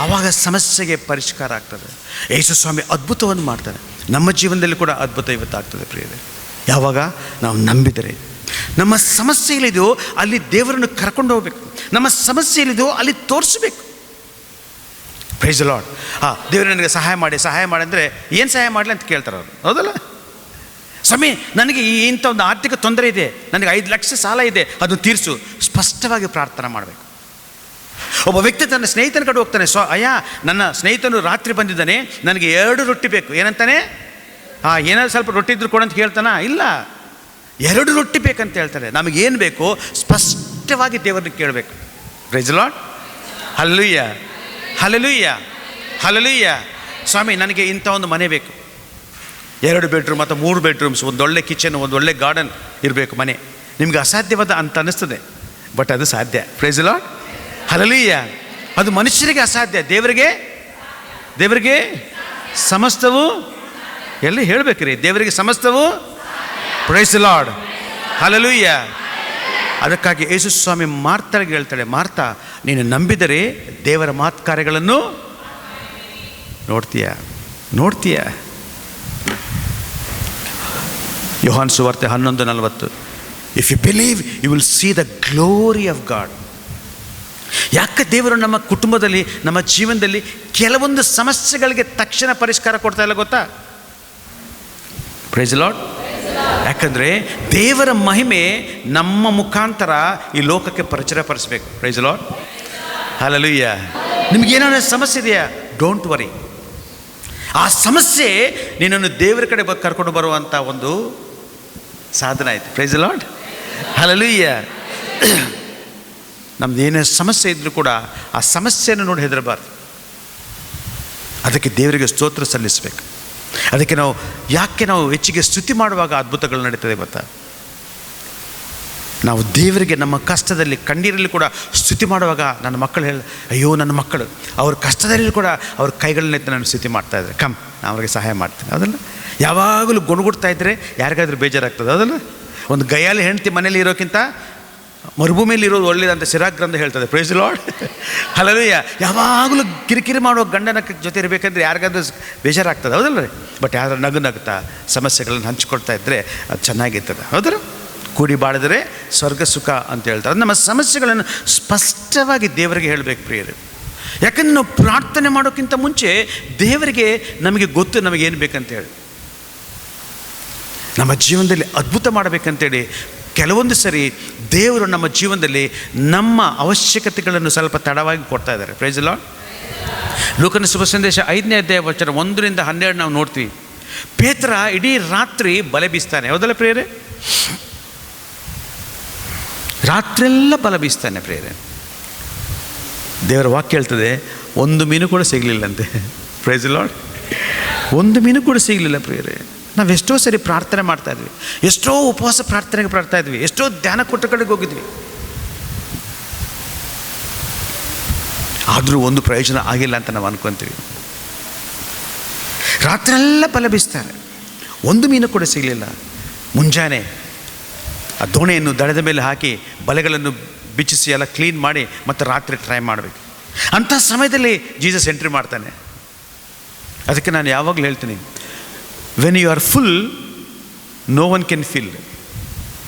ಆವಾಗ ಸಮಸ್ಯೆಗೆ ಪರಿಷ್ಕಾರ ಆಗ್ತದೆ. ಯೇಸು ಸ್ವಾಮಿ ಅದ್ಭುತವನ್ನು ಮಾಡ್ತಾನೆ. ನಮ್ಮ ಜೀವನದಲ್ಲಿ ಕೂಡ ಅದ್ಭುತ ಇವತ್ತಾಗ್ತದೆ ಪ್ರಿಯರೇ. ಯಾವಾಗ ನಾವು ನಂಬಿದರೆ. ನಮ್ಮ ಸಮಸ್ಯೆಗಳಿದೆಯೋ ಅಲ್ಲಿ ದೇವರನ್ನು ಕರ್ಕೊಂಡು ಹೋಗ್ಬೇಕು. ನಮ್ಮ ಸಮಸ್ಯೆ ಎಲ್ಲಿದೆಯೋ ಅಲ್ಲಿ ತೋರಿಸ್ಬೇಕು. Praise the Lord. ದೇವರು ನನಗೆ ಸಹಾಯ ಮಾಡಿ ಅಂದರೆ ಏನು ಸಹಾಯ ಮಾಡಲಿ ಅಂತ ಕೇಳ್ತಾರೆ ಅವರು, ಹೌದಲ್ಲ? ಸ್ವಾಮಿ, ನನಗೆ ಇಂಥ ಒಂದು ಆರ್ಥಿಕ ತೊಂದರೆ ಇದೆ, ನನಗೆ 5 ಲಕ್ಷ ಸಾಲ ಇದೆ, ಅದು ತೀರಿಸು. ಸ್ಪಷ್ಟವಾಗಿ ಪ್ರಾರ್ಥನೆ ಮಾಡಬೇಕು. ಒಬ್ಬ ವ್ಯಕ್ತಿ ತನ್ನ ಸ್ನೇಹಿತನ ಕಡೆ ಹೋಗ್ತಾನೆ, ಅಯ್ಯ ನನ್ನ ಸ್ನೇಹಿತನು ರಾತ್ರಿ ಬಂದಿದ್ದಾನೆ, ನನಗೆ 2 ರೊಟ್ಟಿ ಬೇಕು. ಏನಂತಾನೆ? ಏನಾದ್ರು ಸ್ವಲ್ಪ ರೊಟ್ಟಿ ಇದ್ರು ಕೊಡಂತ ಕೇಳ್ತಾನ? ಇಲ್ಲ, 2 ರೊಟ್ಟಿ ಬೇಕಂತ ಹೇಳ್ತಾರೆ. ನಮಗೇನು ಬೇಕೋ ಸ್ಪಷ್ಟವಾಗಿ ದೇವರನ್ನ ಕೇಳಬೇಕು. Praise the Lord. Hallelujah, hallelujah, hallelujah. ಸ್ವಾಮಿ, ನನಗೆ ಇಂಥ ಒಂದು ಮನೆ ಬೇಕು, 2 ಬೆಡ್ರೂಮ್ ಅಥವಾ 3 ಬೆಡ್ರೂಮ್ಸ್, ಒಂದೊಳ್ಳೆ ಕಿಚನ್, ಒಂದೊಳ್ಳೆ ಗಾರ್ಡನ್ ಇರಬೇಕು ಮನೆ. ನಿಮ್ಗೆ ಅಸಾಧ್ಯವಾದ ಅಂತ ಅನ್ನಿಸ್ತದೆ, ಬಟ್ ಅದು ಸಾಧ್ಯ. Praise the Lord. ಹಲ್ಲೆಲೂಯ. ಅದು ಮನುಷ್ಯರಿಗೆ ಅಸಾಧ್ಯ, ದೇವರಿಗೆ ಸಮಸ್ತವು ಎಲ್ಲಿ ಹೇಳಬೇಕ್ರಿ, ದೇವರಿಗೆ ಸಮಸ್ತವು. Praise the Lord. ಹಲ್ಲೆಲೂಯ. ಅದಕ್ಕಾಗಿ ಯೇಸು ಸ್ವಾಮಿ ಮಾರ್ತಳಿಗೆ ಹೇಳ್ತಾಳೆ, ಮಾರ್ತಾ, ನೀನು ನಂಬಿದರೆ ದೇವರ ಮಾತು ಕಾರ್ಯಗಳನ್ನು ನೋಡ್ತೀಯ. ಯೋಹಾನ್ ಸುವಾರ್ತೆ 11:40. If you believe you will see the glory of God. ಯಾಕೆ ದೇವರು ನಮ್ಮ ಕುಟುಂಬದಲ್ಲಿ, ನಮ್ಮ ಜೀವನದಲ್ಲಿ ಕೆಲವೊಂದು ಸಮಸ್ಯೆಗಳಿಗೆ ತಕ್ಷಣ ಪರಿಷ್ಕಾರ ಕೊಡ್ತಾ ಇಲ್ಲ ಗೊತ್ತಾ? Praise the Lord. ಯಾಕಂದರೆ ದೇವರ ಮಹಿಮೆ ನಮ್ಮ ಮುಖಾಂತರ ಈ ಲೋಕಕ್ಕೆ ಪ್ರಚುರಪಡಿಸಬೇಕು. Praise the Lord. ಹಲ್ಲೆಲೂಯ. ನಿಮಗೇನಾದ್ರು ಸಮಸ್ಯೆ ಇದೆಯಾ? Don't worry. ಆ ಸಮಸ್ಯೆ ನಿನ್ನನ್ನು ದೇವರ ಕಡೆ ಕರ್ಕೊಂಡು ಬರುವಂಥ ಒಂದು ಸಾಧನ ಆಯಿತು. Praise the Lord. ಹಲ್ಲೆಲೂಯ. ನಮ್ದು ಏನೇ ಸಮಸ್ಯೆ ಇದ್ದರೂ ಕೂಡ ಆ ಸಮಸ್ಯೆಯನ್ನು ನೋಡಿ ಹೆದರಬಾರ್ದು. ಅದಕ್ಕೆ ದೇವರಿಗೆ ಸ್ತೋತ್ರ ಸಲ್ಲಿಸಬೇಕು. ಅದಕ್ಕೆ ನಾವು ಹೆಚ್ಚಿಗೆ ಸ್ತುತಿ ಮಾಡುವಾಗ ಅದ್ಭುತಗಳು ನಡೀತದೆ ಗೊತ್ತಾ? ನಾವು ದೇವರಿಗೆ ನಮ್ಮ ಕಷ್ಟದಲ್ಲಿ, ಕಣ್ಣೀರಲ್ಲಿ ಕೂಡ ಸ್ತುತಿ ಮಾಡುವಾಗ, ನನ್ನ ಮಕ್ಕಳು ಅಯ್ಯೋ ನನ್ನ ಮಕ್ಕಳು ಅವ್ರ ಕಷ್ಟದಲ್ಲಿ ಕೂಡ ಅವ್ರ ಕೈಗಳನ್ನೆತ್ತಿ ನಾನು ಸ್ತುತಿ ಮಾಡ್ತಾಯಿದ್ದಾರೆ, ಕಮ್ ನಾನು ಅವ್ರಿಗೆ ಸಹಾಯ ಮಾಡ್ತೀನಿ, ಅದಲ್ಲ? ಯಾವಾಗಲೂ ಗುಣಗುಡ್ತಾ ಇದ್ದರೆ ಯಾರಿಗಾದ್ರೂ ಬೇಜಾರಾಗ್ತದೆ, ಅದಲ್ಲ? ಒಂದು ಗಯಾಲಿ ಹೆಂಡತಿ ಮನೇಲಿ ಇರೋಕ್ಕಿಂತ ಮರುಭೂಮಿಯಲ್ಲಿ ಇರೋದು ಒಳ್ಳೇದಂತ ಸಿರಾಕ್ ಗ್ರಂಥ ಹೇಳ್ತದೆ. Praise the Lord. ಹಲ್ಲೆಲೂಯ. ಯಾವಾಗಲೂ ಕಿರಿಕಿರಿ ಮಾಡೋ ಗಂಡನ ಜೊತೆ ಇರಬೇಕಂದ್ರೆ ಯಾರಿಗಾದ್ರೂ ಬೇಜಾರಾಗ್ತದೆ, ಹೌದಲ್ಲ ರೀ? ಬಟ್ ಯಾರು ನಗುತ್ತಾ ಸಮಸ್ಯೆಗಳನ್ನು ಹಂಚಿಕೊಳ್ತಾ ಇದ್ದರೆ ಅದು ಚೆನ್ನಾಗಿರ್ತದೆ, ಹೌದಲ್ಲ? ಕೂಡಿ ಬಾಳಿದರೆ ಸ್ವರ್ಗ ಸುಖ ಅಂತ ಹೇಳ್ತಾರೆ. ನಮ್ಮ ಸಮಸ್ಯೆಗಳನ್ನು ಸ್ಪಷ್ಟವಾಗಿ ದೇವರಿಗೆ ಹೇಳಬೇಕು ಪ್ರಿಯರೇ. ಯಾಕಂದರೆ ನಾವು ಪ್ರಾರ್ಥನೆ ಮಾಡೋಕ್ಕಿಂತ ಮುಂಚೆ ದೇವರಿಗೆ ನಮಗೆ ಗೊತ್ತು ನಮಗೇನು ಬೇಕಂತ ಹೇಳಿ. ನಮ್ಮ ಜೀವನದಲ್ಲಿ ಅದ್ಭುತ ಮಾಡಬೇಕಂತೇಳಿ ಕೆಲವೊಂದು ಸರಿ ದೇವರು ನಮ್ಮ ಜೀವನದಲ್ಲಿ ನಮ್ಮ ಅವಶ್ಯಕತೆಗಳನ್ನು ಸ್ವಲ್ಪ ತಡವಾಗಿ ಕೊಡ್ತಾ ಇದ್ದಾರೆ. Praise the Lord. ಲೂಕನ ಶುಭ ಸಂದೇಶ 5ನೇ ಅಧ್ಯಾಯ ವಚನ 1-12 ನಾವು ನೋಡ್ತೀವಿ. ಪೇತ್ರ ಇಡೀ ರಾತ್ರಿ ಬಲೆ ಬೀಸ್ತಾನೆ, ಹೌದಲ್ಲ ಪ್ರಿಯರೇ? ರಾತ್ರಿಯೆಲ್ಲ ಬಲೆ ಬೀಸ್ತಾನೆ ಪ್ರಿಯರೇ. ದೇವರ ವಾಕ್ಯ ಹೇಳ್ತದೆ, 1 ಮೀನು ಕೂಡ ಸಿಗಲಿಲ್ಲಂತೆ. Price the lord. 1 ಮೀನು ಕೂಡ ಸಿಗಲಿಲ್ಲ ಪ್ರಿಯರೇ. ನಾವು ಎಷ್ಟೋ ಸರಿ ಪ್ರಾರ್ಥನೆ ಮಾಡ್ತಾಯಿದ್ವಿ, ಎಷ್ಟೋ ಉಪವಾಸ ಪ್ರಾರ್ಥನೆಗೆ ಮಾಡ್ತಾಯಿದ್ವಿ, ಎಷ್ಟೋ ಧ್ಯಾನ ಕೊಟ್ಟಗಳಿಗೆ ಹೋಗಿದ್ವಿ, ಆದರೂ ಒಂದು ಪ್ರಯೋಜನ ಆಗಿಲ್ಲ ಅಂತ ನಾವು ಅನ್ಕೊತೀವಿ. ರಾತ್ರಿಯೆಲ್ಲ ಬಲೆ ಬೀಸ್ತಾರೆ, 1 ಮೀನು ಕೂಡ ಸಿಗಲಿಲ್ಲ. ಮುಂಜಾನೆ ಆ ದೋಣೆಯನ್ನು ದಡದ ಮೇಲೆ ಹಾಕಿ ಬಲೆಗಳನ್ನು ಬಿಚ್ಚಿಸಿ ಎಲ್ಲ ಕ್ಲೀನ್ ಮಾಡಿ ಮತ್ತೆ ರಾತ್ರಿ ಟ್ರೈ ಮಾಡಬೇಕು. ಅಂಥ ಸಮಯದಲ್ಲಿ ಜೀಸಸ್ ಎಂಟ್ರಿ ಮಾಡ್ತಾನೆ. ಅದಕ್ಕೆ ನಾನು ಯಾವಾಗಲೂ ಹೇಳ್ತೀನಿ, when you are full no one can fill.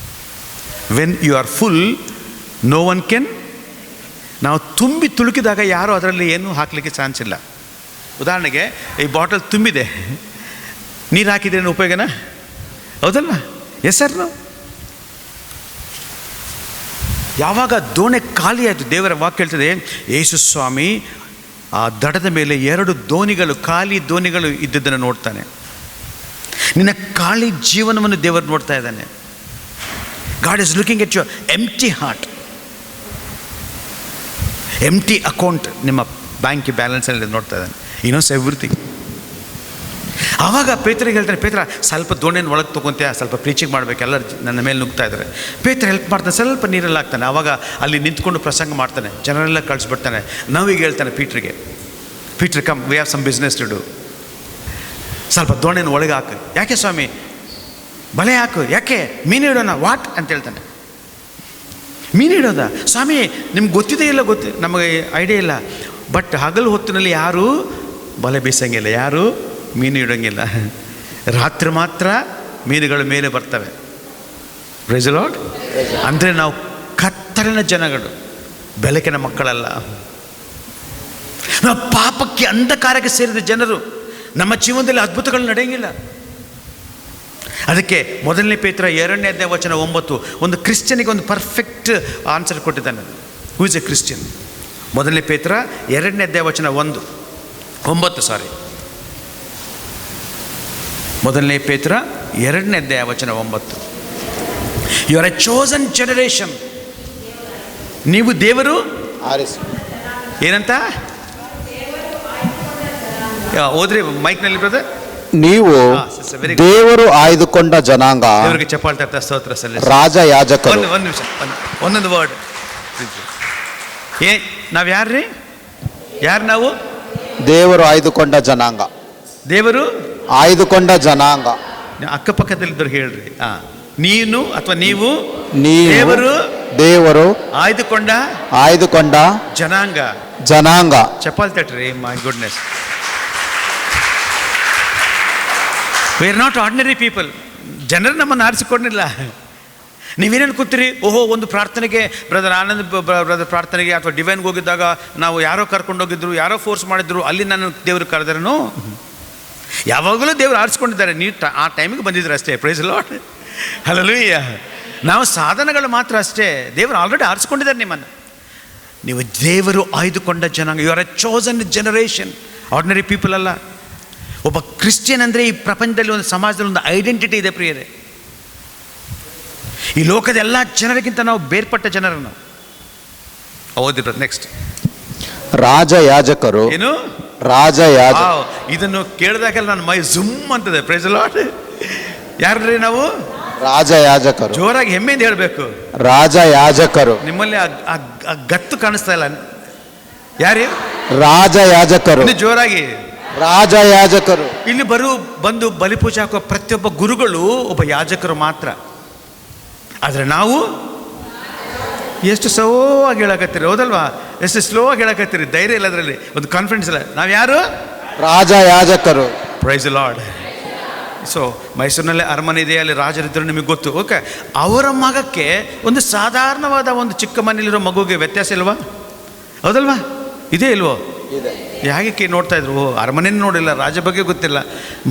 When you are full no one can. ನಾವು ತುಂಬಿ ತುಳುಕಿದಾಗ ಯಾರೂ ಅದರಲ್ಲಿ ಏನೂ ಹಾಕಲಿಕ್ಕೆ ಚಾನ್ಸ್ ಇಲ್ಲ. ಉದಾಹರಣೆಗೆ ಈ ಬಾಟಲ್ ತುಂಬಿದೆ, ನೀರು ಹಾಕಿದ್ರೇನು ಉಪಯೋಗನ? ಹೌದಲ್ಲ? Yes sir. ನಾವು ಯಾವಾಗ ದೋಣೆ ಖಾಲಿ ಆಯಿತು, ದೇವರ ವಾಕ್ಯ ಹೇಳ್ತದೆ, ಯೇಸು ಸ್ವಾಮಿ ಆ ದಡದ ಮೇಲೆ 2 ದೋಣಿಗಳು, ಖಾಲಿ ದೋಣಿಗಳು ಇದ್ದದ್ದನ್ನು ನೋಡ್ತಾನೆ. ನಿನ್ನ ಖಾಲಿ ಜೀವನವನ್ನು ದೇವರು ನೋಡ್ತಾ ಇದ್ದಾನೆ. God is looking at your empty heart, empty account. ನಿಮ್ಮ ಬ್ಯಾಂಕ್ ಬ್ಯಾಲೆನ್ಸಲ್ಲಿ ನೋಡ್ತಾ ಇದ್ದಾನೆ. ಈ ನೋಸ್ ಎವ್ರಿಥಿಂಗ್. ಆವಾಗ ಪೇತ್ರಗೆ ಹೇಳ್ತಾರೆ, ಪೇತ್ರ ಸ್ವಲ್ಪ ದೋಣಿಯನ್ನು ಒಳಗೆ ತೊಗೊತೀಯ, ಸ್ವಲ್ಪ ಪ್ರೀಚಿಂಗ್ ಮಾಡಬೇಕು, ಎಲ್ಲರೂ ನನ್ನ ಮೇಲೆ ನುಗ್ತಾ ಇದ್ದಾರೆ. ಪೇತ್ರ ಹೆಲ್ಪ್ ಮಾಡ್ತಾನೆ, ಸ್ವಲ್ಪ ನೀರಲ್ಲಿ ಹಾಕ್ತಾನೆ. ಆವಾಗ ಅಲ್ಲಿ ನಿಂತ್ಕೊಂಡು ಪ್ರಸಂಗ ಮಾಡ್ತಾನೆ, ಜನರೆಲ್ಲ ಕಳಿಸ್ಬಿಡ್ತಾನೆ. ನಾವೀಗ ಹೇಳ್ತಾನೆ ಪೀಟ್ರಿಗೆ, Peter come, we have some business to do. ಸ್ವಲ್ಪ ದೋಣಿಯನ್ನು ಒಳಗೆ ಹಾಕು. ಯಾಕೆ ಸ್ವಾಮಿ? ಬಲೆ ಹಾಕು. ಯಾಕೆ? ಮೀನು ಇಡೋಣ. ವಾಟ್ ಅಂತ ಹೇಳ್ತಾನೆ. ಮೀನು ಇಡೋದ ಸ್ವಾಮಿ? ನಿಮ್ಗೆ ಗೊತ್ತಿದೆ ಇಲ್ಲ? ನಮಗೆ ಐಡಿಯಾ ಇಲ್ಲ. ಬಟ್ ಹಗಲು ಹೊತ್ತಿನಲ್ಲಿ ಯಾರೂ ಬಲೆ ಬೀಸಂಗಿಲ್ಲ, ಯಾರೂ ಮೀನು ಇಡೋಂಗಿಲ್ಲ. ರಾತ್ರಿ ಮಾತ್ರ ಮೀನುಗಳ ಮೇಲೆ ಬರ್ತವೆ. Praise the Lord. ಅಂದರೆ ನಾವು ಕತ್ತಲಿನ ಜನಗಳು, ಬೆಳಕಿನ ಮಕ್ಕಳಲ್ಲ. ನಾವು ಪಾಪಕ್ಕೆ, ಅಂಧಕಾರಕ್ಕೆ ಸೇರಿದ ಜನರು. ನಮ್ಮ ಜೀವನದಲ್ಲಿ ಅದ್ಭುತಗಳು ನಡೆಯಂಗಿಲ್ಲ. ಅದಕ್ಕೆ 1 ಪೇತ್ರ 2:9 ಒಂದು ಕ್ರಿಶ್ಚಿಯನಿಗೆ ಒಂದು ಪರ್ಫೆಕ್ಟ್ ಆನ್ಸರ್ ಕೊಟ್ಟಿದ್ದಾನೆ. Who is A Christian? 1 ಪೇತ್ರ 2:9 1 ಪೇತ್ರ 2:9 you are a chosen generation. ನೀವು ದೇವರು ಏನಂತ ಓದ್ರಿ ಮೈಕ್ನಲ್ಲಿ ಬ್ರದರ್. ನೀವು ದೇವರು ಆಯ್ದುಕೊಂಡ ಜನಾಂಗ, ದೇವರಿಗೆ ಚಪ್ಪಾಳೆ ತಟ್ಟ ಸ್ತೋತ್ರ ಸಲ್ಲಿಸಿ. ರಾಜ ಯಾಜಕರು. ಒಂದು ನಿಮಿಷ, ಒಂದೊಂದು ವರ್ಡ್. ನಾವು ಯಾರ್ರಿ? ಯಾರು ನಾವು? ದೇವರು ಆಯ್ದುಕೊಂಡ ಜನಾಂಗ. ದೇವರು ಆಯ್ದುಕೊಂಡ ಜನಾಂಗ. ಅಕ್ಕಪಕ್ಕದಲ್ಲಿದ್ದವ್ರು ಹೇಳ್ರಿ. ನೀನು ಅಥವಾ ನೀವು ದೇವರು ಆಯ್ದುಕೊಂಡ ಜನಾಂಗ. ಚಪ್ಪಾಳೆ ತಟ್ರಿ. My goodness, we are not ordinary people. ಜನರು ನಮ್ಮನ್ನು ಆರಿಸಿಕೊಂಡಿಲ್ಲ. ನೀವೇನೇನು ಕೂತೀರಿ? ಓಹೋ, ಒಂದು ಪ್ರಾರ್ಥನೆಗೆ ಬ್ರದರ್ ಆನಂದ್ ಬ್ರದರ್ ಪ್ರಾರ್ಥನೆಗೆ ಅಥವಾ ಡಿವೈನ್ಗೆ ಹೋಗಿದ್ದಾಗ ನಾವು ಯಾರೋ ಕರ್ಕೊಂಡೋಗಿದ್ರು, ಯಾರೋ ಫೋರ್ಸ್ ಮಾಡಿದ್ರು, ಅಲ್ಲಿ ನಾನು ದೇವ್ರಿಗೆ ಕರೆದ್ರೂ. ಯಾವಾಗಲೂ ದೇವರು ಆರಿಸ್ಕೊಂಡಿದ್ದಾರೆ. ನೀವು ಆ ಟೈಮಿಗೆ ಬಂದಿದ್ರು ಅಷ್ಟೇ. Praise Lord, hallelujah. ನಾವು ಸಾಧನಗಳು ಮಾತ್ರ ಅಷ್ಟೇ. ದೇವರು ಆಲ್ರೆಡಿ ಆರಿಸ್ಕೊಂಡಿದ್ದಾರೆ ನಿಮ್ಮನ್ನು. ನೀವು ದೇವರು ಆಯ್ದುಕೊಂಡ ಜನಾಂಗ. You are a chosen generation. Ordinary people ಅಲ್ಲ. ಒಬ್ಬ ಕ್ರಿಶ್ಚಿಯನ್ ಅಂದರೆ ಈ ಪ್ರಪಂಚದಲ್ಲಿ, ಒಂದು ಸಮಾಜದಲ್ಲಿ ಒಂದು ಐಡೆಂಟಿಟಿ ಇದೆ ಪ್ರಿಯರೇ. ಈ ಲೋಕದ ಎಲ್ಲ ಜನರಿಗಿಂತ ನಾವು ಬೇರ್ಪಟ್ಟ ಜನರನ್ನು. ಓದಿರ ನೆಕ್ಸ್ಟ್. ರಾಜ ಯಾಜಕರು. ಏನು? ರಾಜ ಯಾಜಕ. ಇದನ್ನು ಕೇಳಿದಾಗೆಲ್ಲ ನನ್ನ ಮೈ ಜುಮ್ ಅಂತದೆ. Price lord. ಯಾರ್ರಿ ನಾವು? ರಾಜ ಯಾಜಕರು. ಜೋರಾಗಿ ಹೆಮ್ಮೆಯಿಂದ ಹೇಳಬೇಕು. ರಾಜ ಯಾಜಕರು. ನಿಮ್ಮಲ್ಲಿ ಆ ಗತ್ತು ಕಾಣಿಸ್ತಾ ಇಲ್ಲ. ಯಾರು? ರಾಜ ಯಾಜಕರು. ಜೋರಾಗಿ. ರಾಜ ಯಾಜಕರು. ಇಲ್ಲಿ ಬಂದು ಬಲಿಪೂಜೆ ಹಾಕುವ ಪ್ರತಿಯೊಬ್ಬ ಗುರುಗಳು ಒಬ್ಬ ಯಾಜಕರು ಮಾತ್ರ. ಆದರೆ ನಾವು ಎಷ್ಟು ಸ್ಲೋ ಆಗಿ ಹೇಳಕತ್ತೀರಿ, ಹೌದಲ್ವಾ? ಎಷ್ಟು ಸ್ಲೋ ಆಗಿ ಹೇಳಕತ್ತೀರಿ. ಧೈರ್ಯ ಇಲ್ಲ ಅದರಲ್ಲಿ, ಒಂದು ಕಾನ್ಫಿಡೆನ್ಸ್ ಇಲ್ಲ. ನಾವು ಯಾರು? ರಾಜ ಯಾಜಕರು. Price lord. ಸೊ ಮೈಸೂರಿನಲ್ಲಿ ಅರಮನೆ ಇದೆ, ಅಲ್ಲಿ ರಾಜರಿದ್ದರು, ನಿಮಗೆ ಗೊತ್ತು. ಓಕೆ, ಅವರ ಮಗಕ್ಕೆ ಒಂದು ಸಾಧಾರಣವಾದ ಒಂದು ಚಿಕ್ಕ ಮನೆಯಲ್ಲಿರೋ ಮಗುಗೆ ವ್ಯತ್ಯಾಸ ಇಲ್ವಾ? ಹೌದಲ್ವಾ? ಇದೇ ಇಲ್ವೋ? ಯಾಕೆ ನೋಡ್ತಾ ಇದ್ರು? ಅರಮನೆಯನ್ನು ನೋಡಿಲ್ಲ, ರಾಜ ಬಗ್ಗೆ ಗೊತ್ತಿಲ್ಲ.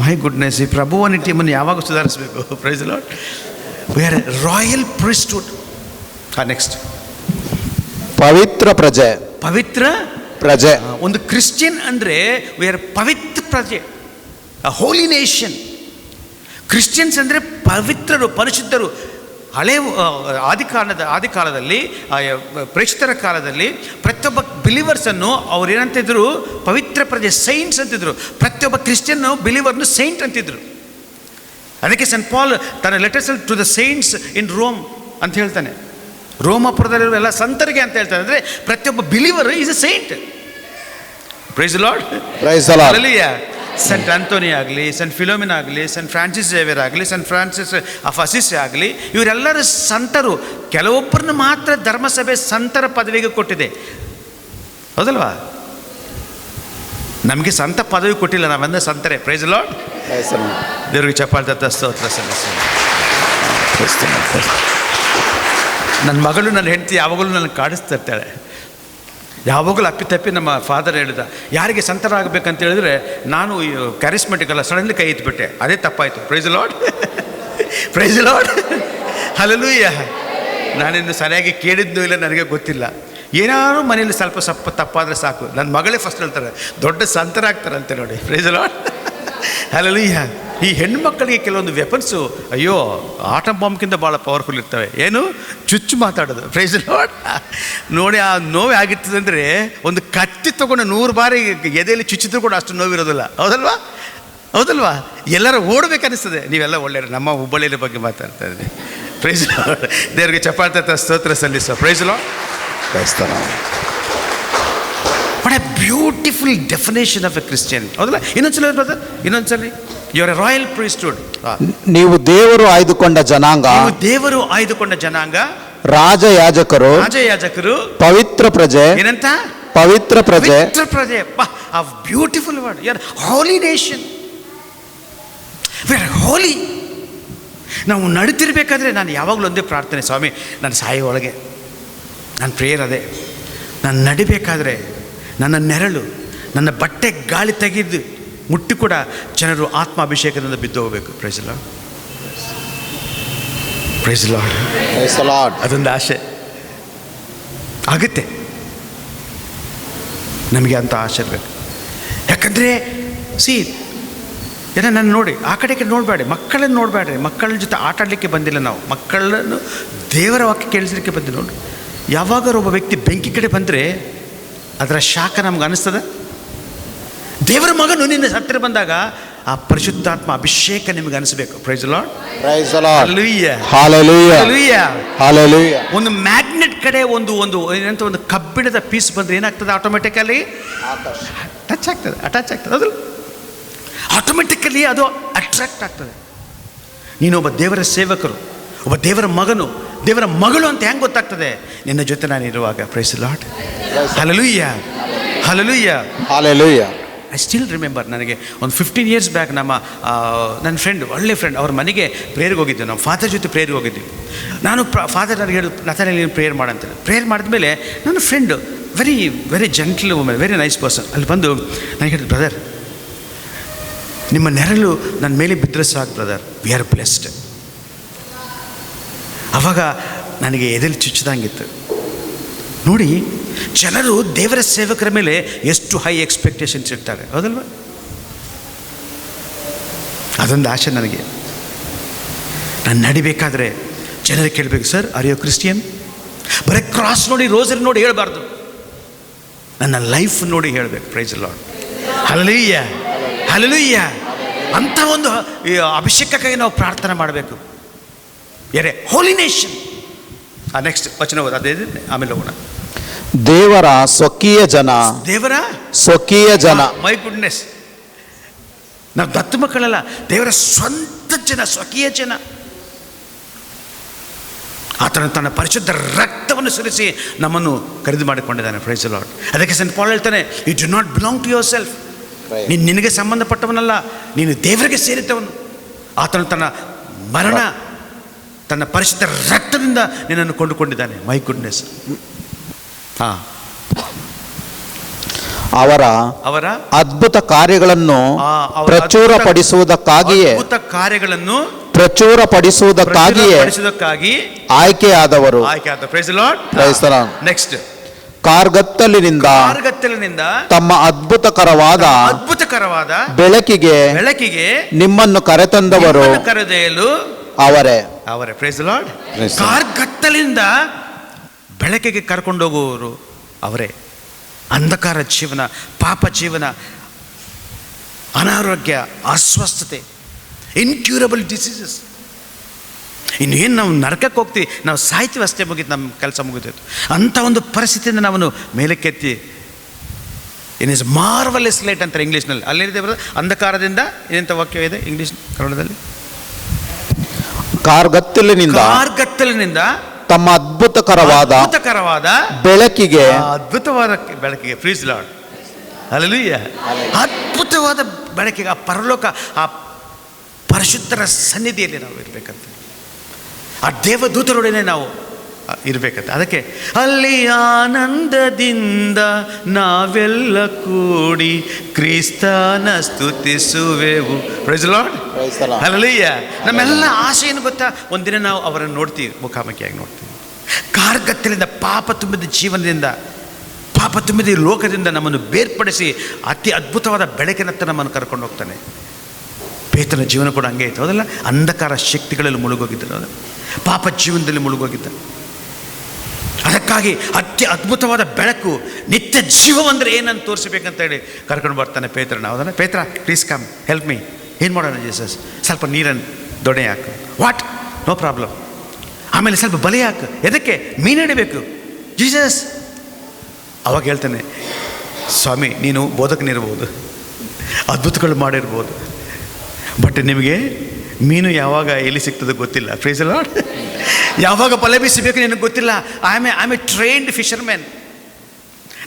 ಮೈ ಗುಡ್ನೆಸ್, ಈ ಪ್ರಭುವನಿ ಟೀಮನ್ನು ಯಾವಾಗ ಸುಧಾರಿಸಬೇಕು? Praise Lord. We are a royal priesthood. Next, ಪವಿತ್ರ ಪ್ರಜೆ. ಪವಿತ್ರ ಪ್ರಜೆ. ಒಂದು ಕ್ರಿಶ್ಚಿಯನ್ ಅಂದರೆ ವಿ ಆರ್ ಪವಿತ್ರ ಪ್ರಜೆ, ಹೋಲಿ ನೇಷನ್. ಕ್ರಿಶ್ಚಿಯನ್ಸ್ ಅಂದರೆ ಪವಿತ್ರರು, ಪರಿಶುದ್ಧರು. ಹಳೆ ಆದಿಕಾಲದಲ್ಲಿ, ಪ್ರೇಷಿತರ ಕಾಲದಲ್ಲಿ ಪ್ರತಿಯೊಬ್ಬ ಬಿಲೀವರ್ಸನ್ನು ಅವ್ರು ಏನಂತಿದ್ರು? ಪವಿತ್ರ ಪ್ರಜೆ, ಸೈಂಟ್ಸ್ ಅಂತಿದ್ರು. ಪ್ರತಿಯೊಬ್ಬ ಕ್ರಿಶ್ಚಿಯನ್ನು ಬಿಲೀವರ್ನು ಸೈಂಟ್ ಅಂತಿದ್ರು. ಅದಕ್ಕೆ ಸೆಂಟ್ ಪಾಲ್ ತನ್ನ letters to the saints in Rome ಅಂತ ಹೇಳ್ತಾನೆ. ರೋಮಾಪುರದಲ್ಲಿರುವ ಎಲ್ಲ ಸಂತರಿಗೆ ಅಂತ ಹೇಳ್ತಾನೆ. ಅಂದರೆ ಪ್ರತಿಯೊಬ್ಬ believer is a saint. Praise Lord. Praise Lord. Hallelujah. Saint Anthony ಆಗಲಿ, ಸೆಂಟ್ ಫಿಲೋಮಿನಾ ಆಗಲಿ, ಸೆಂಟ್ ಫ್ರಾನ್ಸಿಸ್ ಜೇವಿಯರ್ ಆಗಲಿ, ಸೆಂಟ್ ಫ್ರಾನ್ಸಿಸ್ ಆಫ್ ಅಸಿಸಿ ಆಗಲಿ, ಇವರೆಲ್ಲರೂ ಸಂತರು. ಕೆಲವೊಬ್ಬರನ್ನ ಮಾತ್ರ ಧರ್ಮಸಭೆ ಸಂತರ ಪದವಿಗೆ ಕೊಟ್ಟಿದೆ, ಹೌದಲ್ವಾ? ನಮಗೆ ಸಂತ ಪದವಿ ಕೊಟ್ಟಿಲ್ಲ, ನಾವೆಂದ ಸಂತರೇ. Price Lord. ದೇವರಿಗೆ ಚಪ್ಪಾಳೆ ತಟ್ಟ ಸ್ತೋತ್ರ ಸಲ್ಲಿಸಿ. ನನ್ನ ಮಗಳು, ನನ್ನ ಹೆಂಡತಿ ಯಾವಾಗಲೂ ನನ್ನ ಕಾಡಿಸ್ತಿರ್ತಾಳೆ. ಯಾವಾಗಲೂ ಅಪ್ಪಿತಪ್ಪಿ ನಮ್ಮ ಫಾದರ್ ಹೇಳಿದ, ಯಾರಿಗೆ ಸಂತರಾಗಬೇಕಂತ ಹೇಳಿದ್ರೆ ನಾನು ಕ್ಯಾರಿಸ್ಮೆಟಿಕ್ ಅಲ್ಲ, ಸಡನ್ಲಿ ಕೈ ಎತ್ತಿಬಿಟ್ಟೆ, ಅದೇ ತಪ್ಪಾಯಿತು. Praise Lord. Praise Lord. Hallelujah. ನಾನಿನ್ನು ಸರಿಯಾಗಿ ಕೇಳಿದ್ದು ಇಲ್ಲ, ನನಗೆ ಗೊತ್ತಿಲ್ಲ. ಏನಾದ್ರು ಮನೇಲಿ ಸ್ವಲ್ಪ ತಪ್ಪಾದರೆ ಸಾಕು, ನನ್ನ ಮಗಳೇ ಫಸ್ಟ್ ಹೇಳ್ತಾರೆ, ದೊಡ್ಡ ಸಂತರಾಗ್ತಾರಂತೆ ನೋಡಿ. Praise Lord. ಹಲ್ಲೆಲೂಯಾ. ಈ ಹೆಣ್ಮಕ್ಕಳಿಗೆ ಕೆಲವೊಂದು ವೆಪನ್ಸು, ಅಯ್ಯೋ, ಆಟಮ್ ಬಾಂಬ್ಗಿಂತ ಭಾಳ ಪವರ್ಫುಲ್ ಇರ್ತವೆ. ಏನು? ಚುಚ್ಚು ಮಾತಾಡೋದು. Praise Lord. ನೋಡಿ, ಆ ನೋವೇ ಆಗಿರ್ತದೆ ಅಂದರೆ ಒಂದು ಕತ್ತಿ ತೊಗೊಂಡು 100 ಬಾರಿ ಎದೆಯಲ್ಲಿ ಚುಚ್ಚಿದ್ರು ಕೂಡ ಅಷ್ಟು ನೋವಿರೋದಿಲ್ಲ, ಹೌದಲ್ವಾ? ಹೌದಲ್ವಾ? ಎಲ್ಲರೂ ಓಡಬೇಕನ್ನಿಸ್ತದೆ. ನೀವೆಲ್ಲ ಒಳ್ಳೆಯರು. ನಮ್ಮ ಹುಬ್ಬಳ್ಳಿಯ ಬಗ್ಗೆ ಮಾತಾಡ್ತಾ ಇದ್ದೀನಿ. Praise Lord. ದೇವರಿಗೆ ಚಪ್ಪಾಳೆ ಸ್ತೋತ್ರ ಸಲ್ಲಿಸೋ. Praise Lord. ಕ್ರೈಸ್ತರ. What a beautiful definition of a Christian, ಹೌದಲ್ಲ? ಇನ್ನೊಂದ್ಸಲ ಬ್ರದರ್, ಇನ್ನೊಂದ್ಸಲಿ. You are a royal priesthood. ನೀವು ದೇವರು ಆಯ್ದುಕೊಂಡ ಜನಾಂಗ. ನೀವು ದೇವರು ಆಯ್ದುಕೊಂಡ ಜನಾಂಗ. ರಾಜ ಯಾಜಕರು. ರಾಜ ಯಾಜಕರು. ಪವಿತ್ರ ಪ್ರಜೆ. ಏನಂತ? ಪವಿತ್ರ ಪ್ರಜೆ. ಪವಿತ್ರ ಪ್ರಜೆ. A beautiful word. You are holy nation. We are holy. ನಾವು ನಡೀತಿರ್ಬೇಕಾದ್ರೆ ನಾನು ಯಾವಾಗಲೂ ಒಂದೇ ಪ್ರಾರ್ಥನೆ, ಸ್ವಾಮಿ, ನನ್ನ ಸಾಯಿ ಒಳಗೆ ನನ್ನ ಪ್ರೇಯರ್ ಅದೇ, ನಾನು ನಡಿಬೇಕಾದ್ರೆ ನನ್ನ ನೆರಳು, ನನ್ನ ಬಟ್ಟೆ ಗಾಳಿ ತೆಗೆದು ಮುಟ್ಟಿ ಕೂಡ ಜನರು ಆತ್ಮ ಅಭಿಷೇಕದಿಂದ ಬಿದ್ದು ಹೋಗಬೇಕು. Praise Lord, praise Lord. Praise the Lord. ಅದೊಂದು ಆಸೆ ಆಗುತ್ತೆ ನಮಗೆ, ಅಂಥ ಆಸೆ ಇರಬೇಕು. ಯಾಕಂದರೆ ಏನೋ ನನ್ನ ನೋಡಿ ಆ ಕಡೆಗೆ ನೋಡಬೇಡಿ, ಮಕ್ಕಳನ್ನು ನೋಡಬೇಡ್ರಿ. ಮಕ್ಕಳ ಜೊತೆ ಆಟ ಆಡಲಿಕ್ಕೆ ಬಂದಿಲ್ಲ ನಾವು, ಮಕ್ಕಳನ್ನು ದೇವರ ವಾಕ್ಯ ಕೇಳಿಸಲಿಕ್ಕೆ ಬಂದಿಲ್ಲ. ನೋಡಿ, ಯಾವಾಗಾರು ಒಬ್ಬ ವ್ಯಕ್ತಿ ಬೆಂಕಿ ಕಡೆ ಬಂದರೆ ಅದರ ಶಾಖ ನಮ್ಗೆ ಅನ್ನಿಸ್ತದೆ. ದೇವರ ಮಗನು ನಿನ್ನ ಹತ್ತಿರ ಬಂದಾಗ ಆ ಪರಿಶುದ್ಧಾತ್ಮ ಅಭಿಷೇಕ ನಿಮಗೆ ಅನಿಸಬೇಕು. Praise the Lord. Praise the Lord. Hallelujah. Hallelujah. Hallelujah. Hallelujah. ಒಂದು ಮ್ಯಾಗ್ನೆಟ್ ಕಡೆ ಒಂದು ಏನಂತ ಒಂದು ಕಬ್ಬಿಣದ ಪೀಸ್ ಬಂದರೆ ಏನಾಗ್ತದೆ? ಆಟೋಮೆಟಿಕಲಿ ಟಚ್ ಆಗ್ತದೆ, ಅಟ್ಯಾಚ್ ಆಗ್ತದೆ. ಅದು ಆಟೋಮೆಟಿಕಲಿ ಅದು ಅಟ್ರಾಕ್ಟ್ ಆಗ್ತದೆ. ನೀನೊಬ್ಬ ದೇವರ ಸೇವಕರು, ಒಬ್ಬ ದೇವರ ಮಗನು, ದೇವರ ಮಗಳು ಅಂತ ಹೆಂಗೆ ಗೊತ್ತಾಗ್ತದೆ? ನಿನ್ನ ಜೊತೆ ನಾನು ಇರುವಾಗ. Praise the Lord. Hallelujah, hallelujah, Hallelujah. I still remember, ನನಗೆ ಒಂದು 15 years ಬ್ಯಾಕ್ ನನ್ನ ಫ್ರೆಂಡ್, ಒಳ್ಳೆ ಫ್ರೆಂಡ್, ಅವ್ರ ಮನೆಗೆ ಪ್ರೇಯರ್ಗೆ ಹೋಗಿದ್ದೆ. ನಮ್ಮ ಫಾದರ್ ಜೊತೆ ಪ್ರೇಯರ್ಗೆ ಹೋಗಿದ್ವಿ. ನಾನು ಫಾದರ್ ನನಗೆ ಹೇಳಿ, ನಥಾನಲ್ಲಿ ಪ್ರೇಯರ್ ಮಾಡಂತೇಳಿ. ಪ್ರೇಯರ್ ಮಾಡಿದ್ಮೇಲೆ ನನ್ನ friend very very gentle woman, very nice person, ಅಲ್ಲಿ ಬಂದು ನನಗೆ ಹೇಳಿದ್ರು, ಬ್ರದರ್ ನಿಮ್ಮ ನೆರಳು ನನ್ನ ಮೇಲೆ ಬಿದ್ದರೆ ಸಾಕು ಬ್ರದರ್, ವಿ ಆರ್ ಬ್ಲೆಸ್ಡ್. ಆವಾಗ ನನಗೆ ಎದೆಲ್ಲಿ ಚುಚ್ಚಿದಂಗಿತ್ತು. ನೋಡಿ, ಜನರು ದೇವರ ಸೇವಕರ ಮೇಲೆ ಎಷ್ಟು ಹೈ ಎಕ್ಸ್ಪೆಕ್ಟೇಷನ್ಸ್ ಇರ್ತಾರೆ, ಹೌದಲ್ವ? ಅದೊಂದು ಆಸೆ ನನಗೆ. ನಾನು ನಡಿಬೇಕಾದ್ರೆ ಜನರು ಕೇಳಬೇಕು, ಸರ್ ಆರ್ ಯು ಕ್ರಿಸ್ಟಿಯನ್? ಬರೀ ಕ್ರಾಸ್ ನೋಡಿ, ರೋಸರಿ ನೋಡಿ ಹೇಳಬಾರ್ದು, ನನ್ನ ಲೈಫ್ ನೋಡಿ ಹೇಳಬೇಕು. Praise the Lord. Hallelujah, hallelujah. ಅಂಥ ಒಂದು ಅಭಿಷೇಕಕ್ಕಾಗಿ ನಾವು ಪ್ರಾರ್ಥನೆ ಮಾಡಬೇಕು. ಯಾರೇ ಹೋಲಿ ನೇಷನ್. ನೆಕ್ಸ್ಟ್ ವಚನ ಹೋದ, ಅದೇ ಆಮೇಲೆ ಹೋಗೋಣ. ದೇವರ ಸ್ವಕೀಯ ಜನ, ದೇವರ ಸ್ವಕೀಯ ಜನ. ಮೈ ಗುಡ್ನೆಸ್, ನಾವು ದತ್ತು ಮಕ್ಕಳಲ್ಲ, ದೇವರ ಸ್ವಂತ ಜನ, ಸ್ವಕೀಯ ಜನ. ಆತನ ತನ್ನ ಪರಿಶುದ್ಧ ರಕ್ತವನ್ನು ಸುರಿಸಿ ನಮ್ಮನ್ನು ಖರೀದಿ ಮಾಡಿಕೊಂಡಿದ್ದಾನೆ. Praise the Lord. ಅದಕ್ಕೆ ಸೆಂಟ್ ಪಾಲ್ ಹೇಳ್ತಾನೆ, you do not belong to yourself. ನೀನು ನಿನಗೆ ಸಂಬಂಧಪಟ್ಟವನಲ್ಲ, ನೀನು ದೇವರಿಗೆ ಸೇರಿದ್ದವನು. ಆತನು ತನ್ನ ಮರಣ, ತನ್ನ ಪರಿಶುದ್ಧ ರಕ್ತದಿಂದ ನಿನ್ನನ್ನು ಕೊಂಡುಕೊಂಡಿದ್ದಾನೆ. My goodness. ಅವರ ಅದ್ಭುತ ಕಾರ್ಯಗಳನ್ನು ಪ್ರಚುರಪಡಿಸುವುದಕ್ಕಾಗಿಯೇ ಆಯ್ಕೆಯಾದವರು. Praise the Lord. Praise the Lord. Next, ಕಾರ್ಗತ್ತಲಿನಿಂದ ತಮ್ಮ ಅದ್ಭುತಕರವಾದ ಬೆಳಕಿಗೆ ನಿಮ್ಮನ್ನು ಕರೆದೊಯ್ಯಲು ಅವರೇ. Price the lord. ಕಾರ್ಗತ್ತಲಿಂದ ಬೆಳಕಿಗೆ ಕರ್ಕೊಂಡೋಗುವವರು ಅವರೇ. ಅಂಧಕಾರ ಜೀವನ, ಪಾಪ ಜೀವನ, ಅನಾರೋಗ್ಯ, ಅಸ್ವಸ್ಥತೆ, ಇನ್ಕ್ಯೂರಬಲ್ ಡಿಸೀಸಸ್, ಇನ್ನೇನು ನಾವು ನರಕಕ್ಕೆ ಹೋಗ್ತೀವಿ, ನಾವು ಸಾಹಿತ್ಯ ಅಷ್ಟೇ ಮುಗಿತು, ನಮ್ಮ ಕೆಲಸ ಮುಗಿದೋಯ್ತು. ಅಂಥ ಒಂದು ಪರಿಸ್ಥಿತಿಯಿಂದ ನಾವನ್ನು ಮೇಲಕ್ಕೆತ್ತಿ, ಇನ್ ಇಸ್ ಮಾರ್ವಲೆಸ್ ಲೈಟ್ ಅಂತಾರೆ ಇಂಗ್ಲೀಷ್ನಲ್ಲಿ. ಅಲ್ಲೇನಿದೆ ಬರೋದು, ಅಂಧಕಾರದಿಂದ ಏನಂತ ವಾಕ್ಯ ಇದೆ ಇಂಗ್ಲೀಷ್, ಕನ್ನಡದಲ್ಲಿ? ಕಾರ್ಗತ್ತಲಿನಿಂದ ತಮ್ಮ ಅದ್ಭುತಕರವಾದ ಬೆಳಕಿಗೆ, ಅದ್ಭುತವಾದ ಬೆಳಕಿಗೆ. ಪ್ರೀಸ್ ಲಾರ್ಡ್. ಹಲ್ಲೆಲೂಯಾ. ಅದ್ಭುತವಾದ ಬೆಳಕಿಗೆ, ಆ ಪರಲೋಕ, ಆ ಪರಿಶುದ್ಧರ ಸನ್ನಿಧಿಯಲ್ಲಿ ನಾವು ಇರಬೇಕಂತ, ಆ ದೇವದೂತರೊಡನೆ ನಾವು ಇರಬೇಕಂತ. ಅದಕ್ಕೆ ಅಲ್ಲಿ ಆನಂದದಿಂದ ನಾವೆಲ್ಲ ಕೂಡಿ ಕ್ರಿಸ್ತನ ಸ್ತುತಿಸುವೆವು. Praise the Lord. ಹಲ್ಲೆಲೂಯಾ. ನಮ್ಮೆಲ್ಲ ಆಸೆ ಏನು ಗೊತ್ತಾ? ಒಂದಿನ ನಾವು ಅವರನ್ನು ನೋಡ್ತೀವಿ, ಮುಖಾಮುಖಿಯಾಗಿ ನೋಡ್ತೀವಿ. ಕಾರ್ಗತ್ತಲಿಂದ, ಪಾಪ ತುಂಬಿದ ಜೀವನದಿಂದ, ಪಾಪ ತುಂಬಿದ ಈ ಲೋಕದಿಂದ ನಮ್ಮನ್ನು ಬೇರ್ಪಡಿಸಿ ಅತಿ ಅದ್ಭುತವಾದ ಬೆಳಕಿನತ್ತ ನಮ್ಮನ್ನು ಕರ್ಕೊಂಡು ಹೋಗ್ತಾನೆ. ಪೇತ್ರನ ಜೀವನ ಕೂಡ ಹಂಗೆ ಇತ್ತು, ಹೌದಲ್ಲ? ಅಂಧಕಾರ ಶಕ್ತಿಗಳಲ್ಲಿ ಮುಳುಗೋಗಿದ್ದರು, ಹೌದಲ್ಲ? ಪಾಪ ಜೀವನದಲ್ಲಿ ಮುಳುಗೋಗಿದ್ದ. ಅದಕ್ಕಾಗಿ ಅತಿ ಅದ್ಭುತವಾದ ಬೆಳಕು, ನಿತ್ಯ ಜೀವವಂದರೆ ಏನಂತ ತೋರಿಸಬೇಕಂತ ಹೇಳಿ ಕರ್ಕೊಂಡು ಬರ್ತಾನೆ ಪೇತ್ರನ, ಹೌದಲ್ಲ? ಪೇತ್ರ, ಪ್ಲೀಸ್ ಕಮ್, ಹೆಲ್ಪ್ ಮೀ. ಏನು ಮಾಡೋಣ ಜೀಸಸ್? ಸ್ವಲ್ಪ ನೀರನ್ನು ದೊಣ್ಣೆ ಹಾಕು. ವಾಟ್? No problem. ಆಮೇಲೆ ಸ್ವಲ್ಪ ಬಲೆ ಹಾಕು. ಎದಕ್ಕೆ? ಮೀನು ಹಿಡಿಬೇಕು. ಜೀಸಸ್ ಅವಾಗ ಹೇಳ್ತಾನೆ, ಸ್ವಾಮಿ ನೀನು ಬೋಧಕನಿರ್ಬೋದು, ಅದ್ಭುತಗಳು ಮಾಡಿರ್ಬೋದು, ಬಟ್ ನಿಮಗೆ ಮೀನು ಯಾವಾಗ ಎಲ್ಲಿ ಸಿಗ್ತದೆ ಗೊತ್ತಿಲ್ಲ. Praise the Lord. ಯಾವಾಗ ಬಲೆ ಬೀಸಬೇಕು ನಿನಗೆ ಗೊತ್ತಿಲ್ಲ. I am a trained fisherman.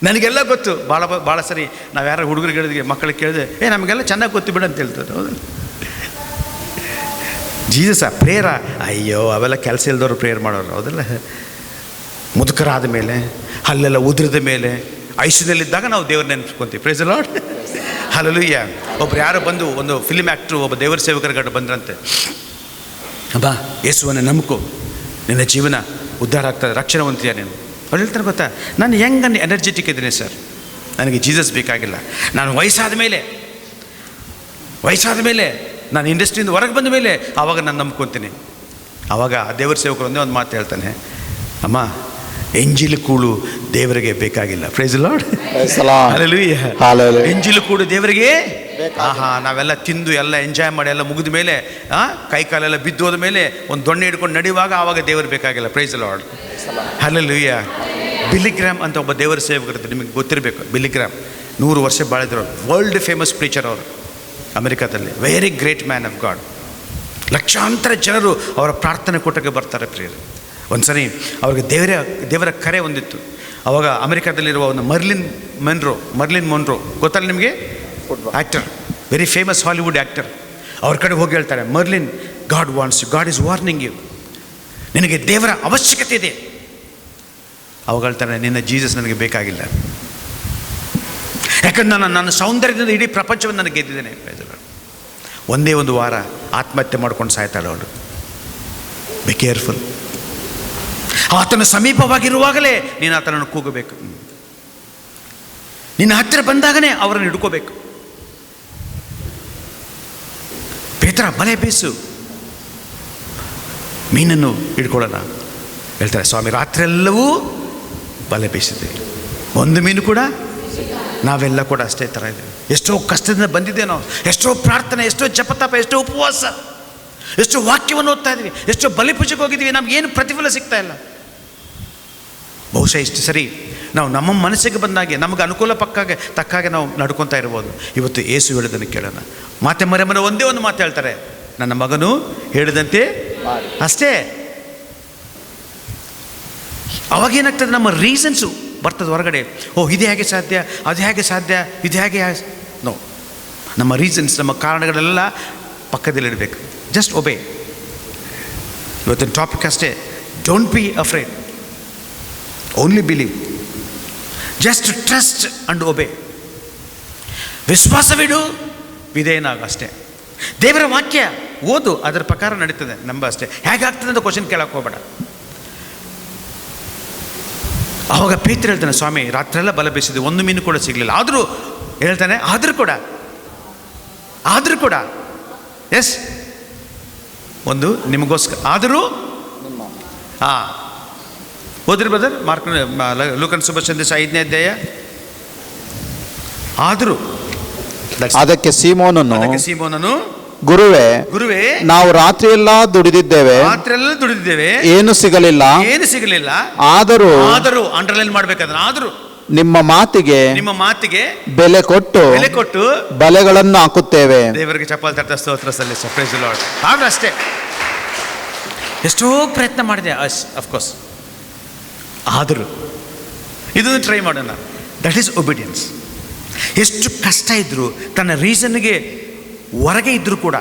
ನನಗೆಲ್ಲ ಗೊತ್ತು. ಭಾಳ ಸರಿ ನಾವು ಯಾರು ಹುಡುಗರಿಗೆ ಹೇಳಿದ್ವಿ, ಮಕ್ಕಳಿಗೆ ಕೇಳಿದೆ, ನಮಗೆಲ್ಲ ಚೆನ್ನಾಗಿ ಗೊತ್ತು ಬಿಡು ಅಂತ ಹೇಳ್ತಾರೆ, ಹೌದಲ್ಲ? ಜೀಸಸ್ ಪ್ರೇಯರ, ಅಯ್ಯೋ ಅವೆಲ್ಲ ಕೆಲಸ ಇಲ್ದವರು ಪ್ರೇಯರ್ ಮಾಡೋರು, ಹೌದಲ್ಲ? ಮುದುಕರಾದ ಮೇಲೆ ಹಲ್ಲೆಲ್ಲ ಉದುರದ ಮೇಲೆ ಐಸಿಯುನಲ್ಲಿದ್ದಾಗ ನಾವು ದೇವ್ರ ನೆನಪಿಸ್ಕೊಂತೀವಿ. Praise the Lord. ಹಲ್ಲೆಲೂಯ. ಒಬ್ರು ಯಾರೋ ಬಂದು ಒಂದು ಫಿಲ್ಮ್ ಆ್ಯಕ್ಟ್ರು ಒಬ್ಬ ದೇವರ ಸೇವಕರ ಬಂದ್ರಂತೆ. ಅಬ್ಬಾ, ಯೇಸುವನ್ನ ನಂಬಿಕೊ, ನಿನ್ನ ಜೀವನ ಉದ್ಧಾರ ಆಗ್ತದೆ, ರಕ್ಷಣೆ ಹೊಂದ್ತೀಯ ನೀನು. ಅವ್ರು ಹೇಳ್ತಾರೆ ಗೊತ್ತಾ, ನಾನು ಹೆಂಗೆ ಎನರ್ಜೆಟಿಕ್ ಇದ್ದೀನಿ ಸರ್, ನನಗೆ ಜೀಸಸ್ ಬೇಕಾಗಿಲ್ಲ. ನಾನು ವಯಸ್ಸಾದ ಮೇಲೆ ನಾನು ಇಂಡಸ್ಟ್ರಿಯಿಂದ ಹೊರಗೆ ಬಂದ ಮೇಲೆ ಆವಾಗ ನಾನು ನಂಬ್ಕೊತೀನಿ. ಆವಾಗ ಆ ದೇವರ ಸೇವಕರು ಒಂದೇ ಒಂದು ಮಾತು ಹೇಳ್ತಾನೆ, ಅಮ್ಮ, ಎಂಜಿಲು ಕೂಳು ದೇವರಿಗೆ ಬೇಕಾಗಿಲ್ಲ. Praise the Lord. ಹಲ್ಲೆಲೂಯಾ. ಎಂಜಿಲು ಕೂಡು ದೇವರಿಗೆ. ನಾವೆಲ್ಲ ತಿಂದು ಎಲ್ಲ ಎಂಜಾಯ್ ಮಾಡಿ ಎಲ್ಲ ಮುಗಿದ ಮೇಲೆ ಕೈ ಕಾಲೆಲ್ಲ ಬಿದ್ದೋದ ಮೇಲೆ ಒಂದು ದೊಣ್ಣೆ ಹಿಡ್ಕೊಂಡು ನಡೆಯುವಾಗ ಆವಾಗ ದೇವರು ಬೇಕಾಗಿಲ್ಲ. Praise the Lord. Hallelujah. Billy Graham ಅಂತ ಒಬ್ಬ ದೇವರ ಸೇವಕರಿದ್ರು, ನಿಮಗೆ ಗೊತ್ತಿರಬೇಕು. ಬಿಲ್ಲಿಗ್ರಾಮ್ 100 ವರ್ಷ ಬಾಳಿದ್ರು. ವರ್ಲ್ಡ್ ಫೇಮಸ್ ಪ್ರೀಚರ್ ಅವರು ಅಮೆರಿಕಾದಲ್ಲಿ. Very great man of god. ಲಕ್ಷಾಂತರ ಜನರು ಅವರ ಪ್ರಾರ್ಥನೆ ಕೂಟಕ್ಕೆ ಬರ್ತಾರೆ ಪ್ರಿಯರು. ಒಂದು ಸರಿ ಅವ್ರಿಗೆ ದೇವರ ಕರೆ ಹೊಂದಿತ್ತು. ಅವಾಗ ಅಮೆರಿಕಾದಲ್ಲಿರುವ ಒಂದು ಮರ್ಲಿನ್ ಮೊನ್ರೋ ಗೊತ್ತಲ್ಲ ನಿಮಗೆ? Actor, very famous Hollywood actor. ಅವ್ರ ಕಡೆ ಹೋಗಿ ಹೇಳ್ತಾರೆ, Marilyn, God wants you, God is warning you, ನಿನಗೆ ದೇವರ ಅವಶ್ಯಕತೆ ಇದೆ. ಅವಾಗ ಹೇಳ್ತಾರೆ, ನಿನ್ನ ಜೀಸಸ್ ನನಗೆ ಬೇಕಾಗಿಲ್ಲ, ಯಾಕಂದ್ರೆ ನನ್ನ ಸೌಂದರ್ಯದಿಂದ ಇಡೀ ಪ್ರಪಂಚವನ್ನು ನನಗೆ ಗೆದ್ದಿದ್ದೇನೆ. ಒಂದೇ ಒಂದು ವಾರ ಆತ್ಮಹತ್ಯೆ ಮಾಡ್ಕೊಂಡು ಸಾಯ್ತಾಳೆ ಅವಳು. Be careful. ಆತನ ಸಮೀಪವಾಗಿರುವಾಗಲೇ ನೀನು ಆತನನ್ನು ಕೂಗಬೇಕು. ನಿನ್ನ ಹತ್ತಿರ ಬಂದಾಗನೇ ಅವರನ್ನು ಹಿಡ್ಕೋಬೇಕು. ಪೇತ್ರ, ಬಲೆ ಬೀಸು, ಮೀನನ್ನು ಹಿಡ್ಕೊಳ್ಳೋಣ. ಹೇಳ್ತಾರೆ, ಸ್ವಾಮಿ, ರಾತ್ರಿಯೆಲ್ಲವೂ ಬಲೆ ಬೀಸಿದೆ, ಒಂದು ಮೀನು ಕೂಡ. ನಾವೆಲ್ಲ ಕೂಡ ಅಷ್ಟೇ ಥರ ಇದ್ದೇವೆ. ಎಷ್ಟೋ ಕಷ್ಟದಿಂದ ಬಂದಿದ್ದೇವೆ ನಾವು. ಎಷ್ಟೋ ಪ್ರಾರ್ಥನೆ, ಎಷ್ಟೋ ಜಪತಪ, ಎಷ್ಟೋ ಉಪವಾಸ, ಎಷ್ಟೋ ವಾಕ್ಯವನ್ನು ಓದ್ತಾ ಇದ್ವಿ, ಎಷ್ಟೋ ಬಲಿಪೂಜೆಗೆ ಹೋಗಿದ್ದೀವಿ, ನಮಗೇನು ಪ್ರತಿಫಲ ಸಿಗ್ತಾ ಇಲ್ಲ. ಬಹುಶಃ ಇಷ್ಟು ಸರಿ ನಾವು ನಮ್ಮ ಮನಸ್ಸಿಗೆ ಬಂದಾಗೆ, ನಮಗೆ ಅನುಕೂಲ ತಕ್ಕಾಗೆ ನಾವು ನಡ್ಕೊತಾ ಇರ್ಬೋದು. ಇವತ್ತು ಯೇಸು ಹೇಳಿದನ್ನು ಕೇಳೋಣ. ಮಾತೆ ಮರೆಮನ ಒಂದೇ ಒಂದು ಮಾತು ಹೇಳ್ತಾರೆ, ನನ್ನ ಮಗನು ಹೇಳಿದಂತೆ ಅಷ್ಟೇ. ಅವಾಗೇನಾಗ್ತದೆ, ನಮ್ಮ ರೀಸನ್ಸು ಬರ್ತದೆ ಹೊರಗಡೆ. ಇದು ಹೇಗೆ ಸಾಧ್ಯ, ಅದು ಹೇಗೆ ಸಾಧ್ಯ, ಇದು ಹೇಗೆ ನೋ. ನಮ್ಮ ರೀಸನ್ಸ್, ನಮ್ಮ ಕಾರಣಗಳೆಲ್ಲ ಪಕ್ಕದಲ್ಲಿಡಬೇಕು. ಜಸ್ಟ್ ಒಬೇ. ಇವತ್ತಿನ ಟಾಪಿಕ್ ಅಷ್ಟೇ, don't be afraid, only believe, just trust and obey. ವಿಶ್ವಾಸವಿಡು, ವಿಧೇಯನಾಗು ಅಷ್ಟೇ. ದೇವರ ವಾಕ್ಯ ಓದು, ಅದರ ಪ್ರಕಾರ ನಡೀತದೆ, ನಂಬ ಅಷ್ಟೇ. ಹೇಗಾಗ್ತದೆ ಅಂತ ಕ್ವಶನ್ ಕೇಳಕ್ಕೆ ಹೋಗಬೇಡ. ಆವಾಗ ಪೇತ್ರ ಹೇಳ್ತಾನೆ, ಸ್ವಾಮಿ, ರಾತ್ರಿಯೆಲ್ಲ ಬಲ ಬೀಸಿದೆ, ಒಂದು ಮೀನು ಕೂಡ ಸಿಗಲಿಲ್ಲ. ಆದರೂ ಹೇಳ್ತಾನೆ, ಆದರೂ ಕೂಡ ಎಸ್, ಒಂದು ನಿಮಗೋಸ್ಕರ ಆದರೂ. ಓದ್ರಿ ಬ್ರದರ್, ಲೂಕನ ಶುಭ ಸಂದೇಶ 5ನೇ ಅಧ್ಯಾಯ. ಆದರೂ ಅದಕ್ಕೆ ಸೀಮೋನನು, ಗುರುವೇ, ನಾವು ರಾತ್ರಿಯೆಲ್ಲ ದುಡಿದಿದ್ದೇವೆ, ಏನು ಸಿಗಲಿಲ್ಲ. ಆದರೂ ಅಂಡರ್ಲೈನ್ ಮಾಡ್ಬೇಕಾದ್ರೆ, ಆದರೂ ನಿಮ್ಮ ಮಾತಿಗೆ ಬೆಲೆ ಕೊಟ್ಟು ಬಲೆಗಳನ್ನು ಹಾಕುತ್ತೇವೆ. ದೇವರಿಗೆ ಚಪ್ಪಾಳೆ ತಟ್ಟ ಸ್ತೋತ್ರ ಸಲ್ಲಿಸ. Price the lord. ಆದ್ರೆ ಅಷ್ಟೇ, ಎಷ್ಟೋ ಪ್ರಯತ್ನ ಮಾಡಿದೆ, ಅಫ್ಕೋರ್ಸ್. ಆದರೂ ಇದನ್ನು ಟ್ರೈ ಮಾಡೋಣ. That is obedience. ಎಷ್ಟು ಕಷ್ಟ ಇದ್ದರೂ, ತನ್ನ ರೀಸನ್ಗೆ ಹೊರಗೆ ಇದ್ದರೂ ಕೂಡ,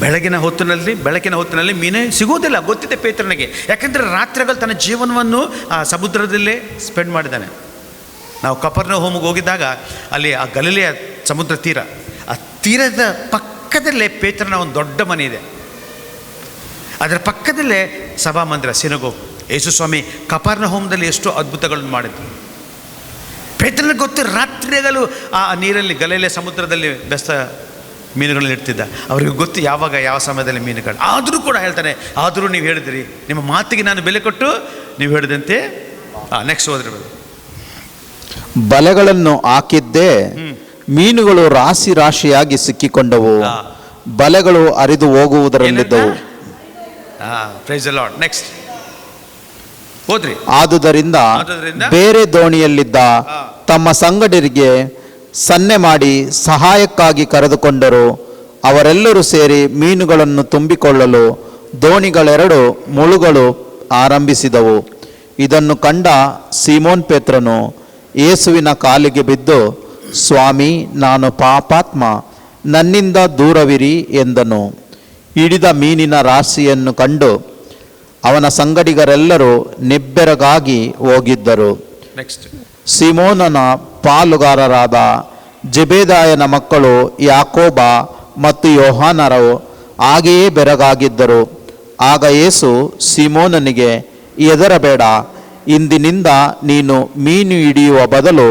ಬೆಳಕಿನ ಹೊತ್ತಿನಲ್ಲಿ ಮೀನೇ ಸಿಗೋದಿಲ್ಲ, ಗೊತ್ತಿದೆ ಪೇತ್ರನಿಗೆ. ಯಾಕೆಂದರೆ ರಾತ್ರಿಗಳು ತನ್ನ ಜೀವನವನ್ನು ಆ ಸಮುದ್ರದಲ್ಲೇ ಸ್ಪೆಂಡ್ ಮಾಡಿದ್ದಾನೆ. ನಾವು ಕಪರ್ನಹೂಮಿಗೆ ಹೋಗಿದ್ದಾಗ ಅಲ್ಲಿ ಆ ಗಲಿಲೆಯ ಸಮುದ್ರ ತೀರ, ಆ ತೀರದ ಪಕ್ಕದಲ್ಲೇ ಪೇತ್ರನ ಒಂದು ದೊಡ್ಡ ಮನೆ ಇದೆ. ಅದರ ಪಕ್ಕದಲ್ಲೇ ಸಭಾಮಂದಿರ, ಸಿನಗೋಗ್. ಯೇಸು ಸ್ವಾಮಿ ಕಪರ್ನಹೂಮದಲ್ಲಿ ಎಷ್ಟೋ ಅದ್ಭುತಗಳನ್ನು ಮಾಡಿದ್ರು. ಪೇತ್ರನಿಗೆ ಗೊತ್ತು, ರಾತ್ರಿಗಳು ಆ ನೀರಲ್ಲಿ, ಗಲಿಲೆಯ ಸಮುದ್ರದಲ್ಲಿ ಬೆಸ್ತ ಮೀನುಗಳನ್ನ ಇಡ್ತಿದ್ದ. ಅವ್ರಿಗೆ ಗೊತ್ತು ಯಾವಾಗ ಯಾವ ಸಮಯದಲ್ಲಿ ಮೀನುಗಳು. ಆದರೂ ಕೂಡ ಹೇಳ್ತಾನೆ, ಆದರೂ ನೀವು ಹೇಳಿದಿರಿ, ನಿಮ್ಮ ಮಾತಿಗೆ ನಾನು ಬೆಲೆ ಕೊಟ್ಟು ನೀವು ಹೇಳಿದಂತೆ. ನೆಕ್ಸ್ಟ್ ಹೋದ್ರೆ, ಬಲೆಗಳನ್ನು ಹಾಕಿದ್ದೇ ಮೀನುಗಳು ರಾಶಿಯಾಗಿ ಸಿಕ್ಕಿಕೊಂಡವು, ಬಲೆಗಳು ಹರಿದು ಹೋಗುವುದರಲ್ಲಿದ್ದವು. Praise the Lord. ನೆಕ್ಸ್ಟ್ ಹೋದ್ರಿ. ಆದುದರಿಂದ ಬೇರೆ ದೋಣಿಯಲ್ಲಿದ್ದ ತಮ್ಮ ಸಂಗಡರಿಗೆ ಸನ್ನೆ ಮಾಡಿ ಸಹಾಯಕ್ಕಾಗಿ ಕರೆದುಕೊಂಡರು. ಅವರೆಲ್ಲರೂ ಸೇರಿ ಮೀನುಗಳನ್ನು ತುಂಬಿಕೊಳ್ಳಲು ದೋಣಿಗಳೆರಡು ಮುಳುಗಲು ಆರಂಭಿಸಿದವು. ಇದನ್ನು ಕಂಡ ಸೀಮೋನ್ ಪೇತ್ರನು ಯೇಸುವಿನ ಕಾಲಿಗೆ ಬಿದ್ದು, ಸ್ವಾಮಿ, ನಾನು ಪಾಪಾತ್ಮ, ನನ್ನಿಂದ ದೂರವಿರಿ ಎಂದನು. ಹಿಡಿದ ಮೀನಿನ ರಾಶಿಯನ್ನು ಕಂಡು ಅವನ ಸಂಗಡಿಗರೆಲ್ಲರೂ ನಿಬ್ಬೆರಗಾಗಿ ಹೋಗಿದ್ದರು. ನೆಕ್ಸ್ಟ್. ಸಿಮೋನನ ಪಾಲುಗಾರರಾದ ಜೆಬೆದಾಯನ ಮಕ್ಕಳು ಯಾಕೋಬ ಮತ್ತು ಯೋಹಾನರು ಹಾಗೆಯೇ ಬೆರಗಾಗಿದ್ದರು. ಆಗ ಯೇಸು ಸಿಮೋನನಿಗೆ, ಹೆದರಬೇಡ, ಇಂದಿನಿಂದ ನೀನು ಮೀನು ಹಿಡಿಯುವ ಬದಲು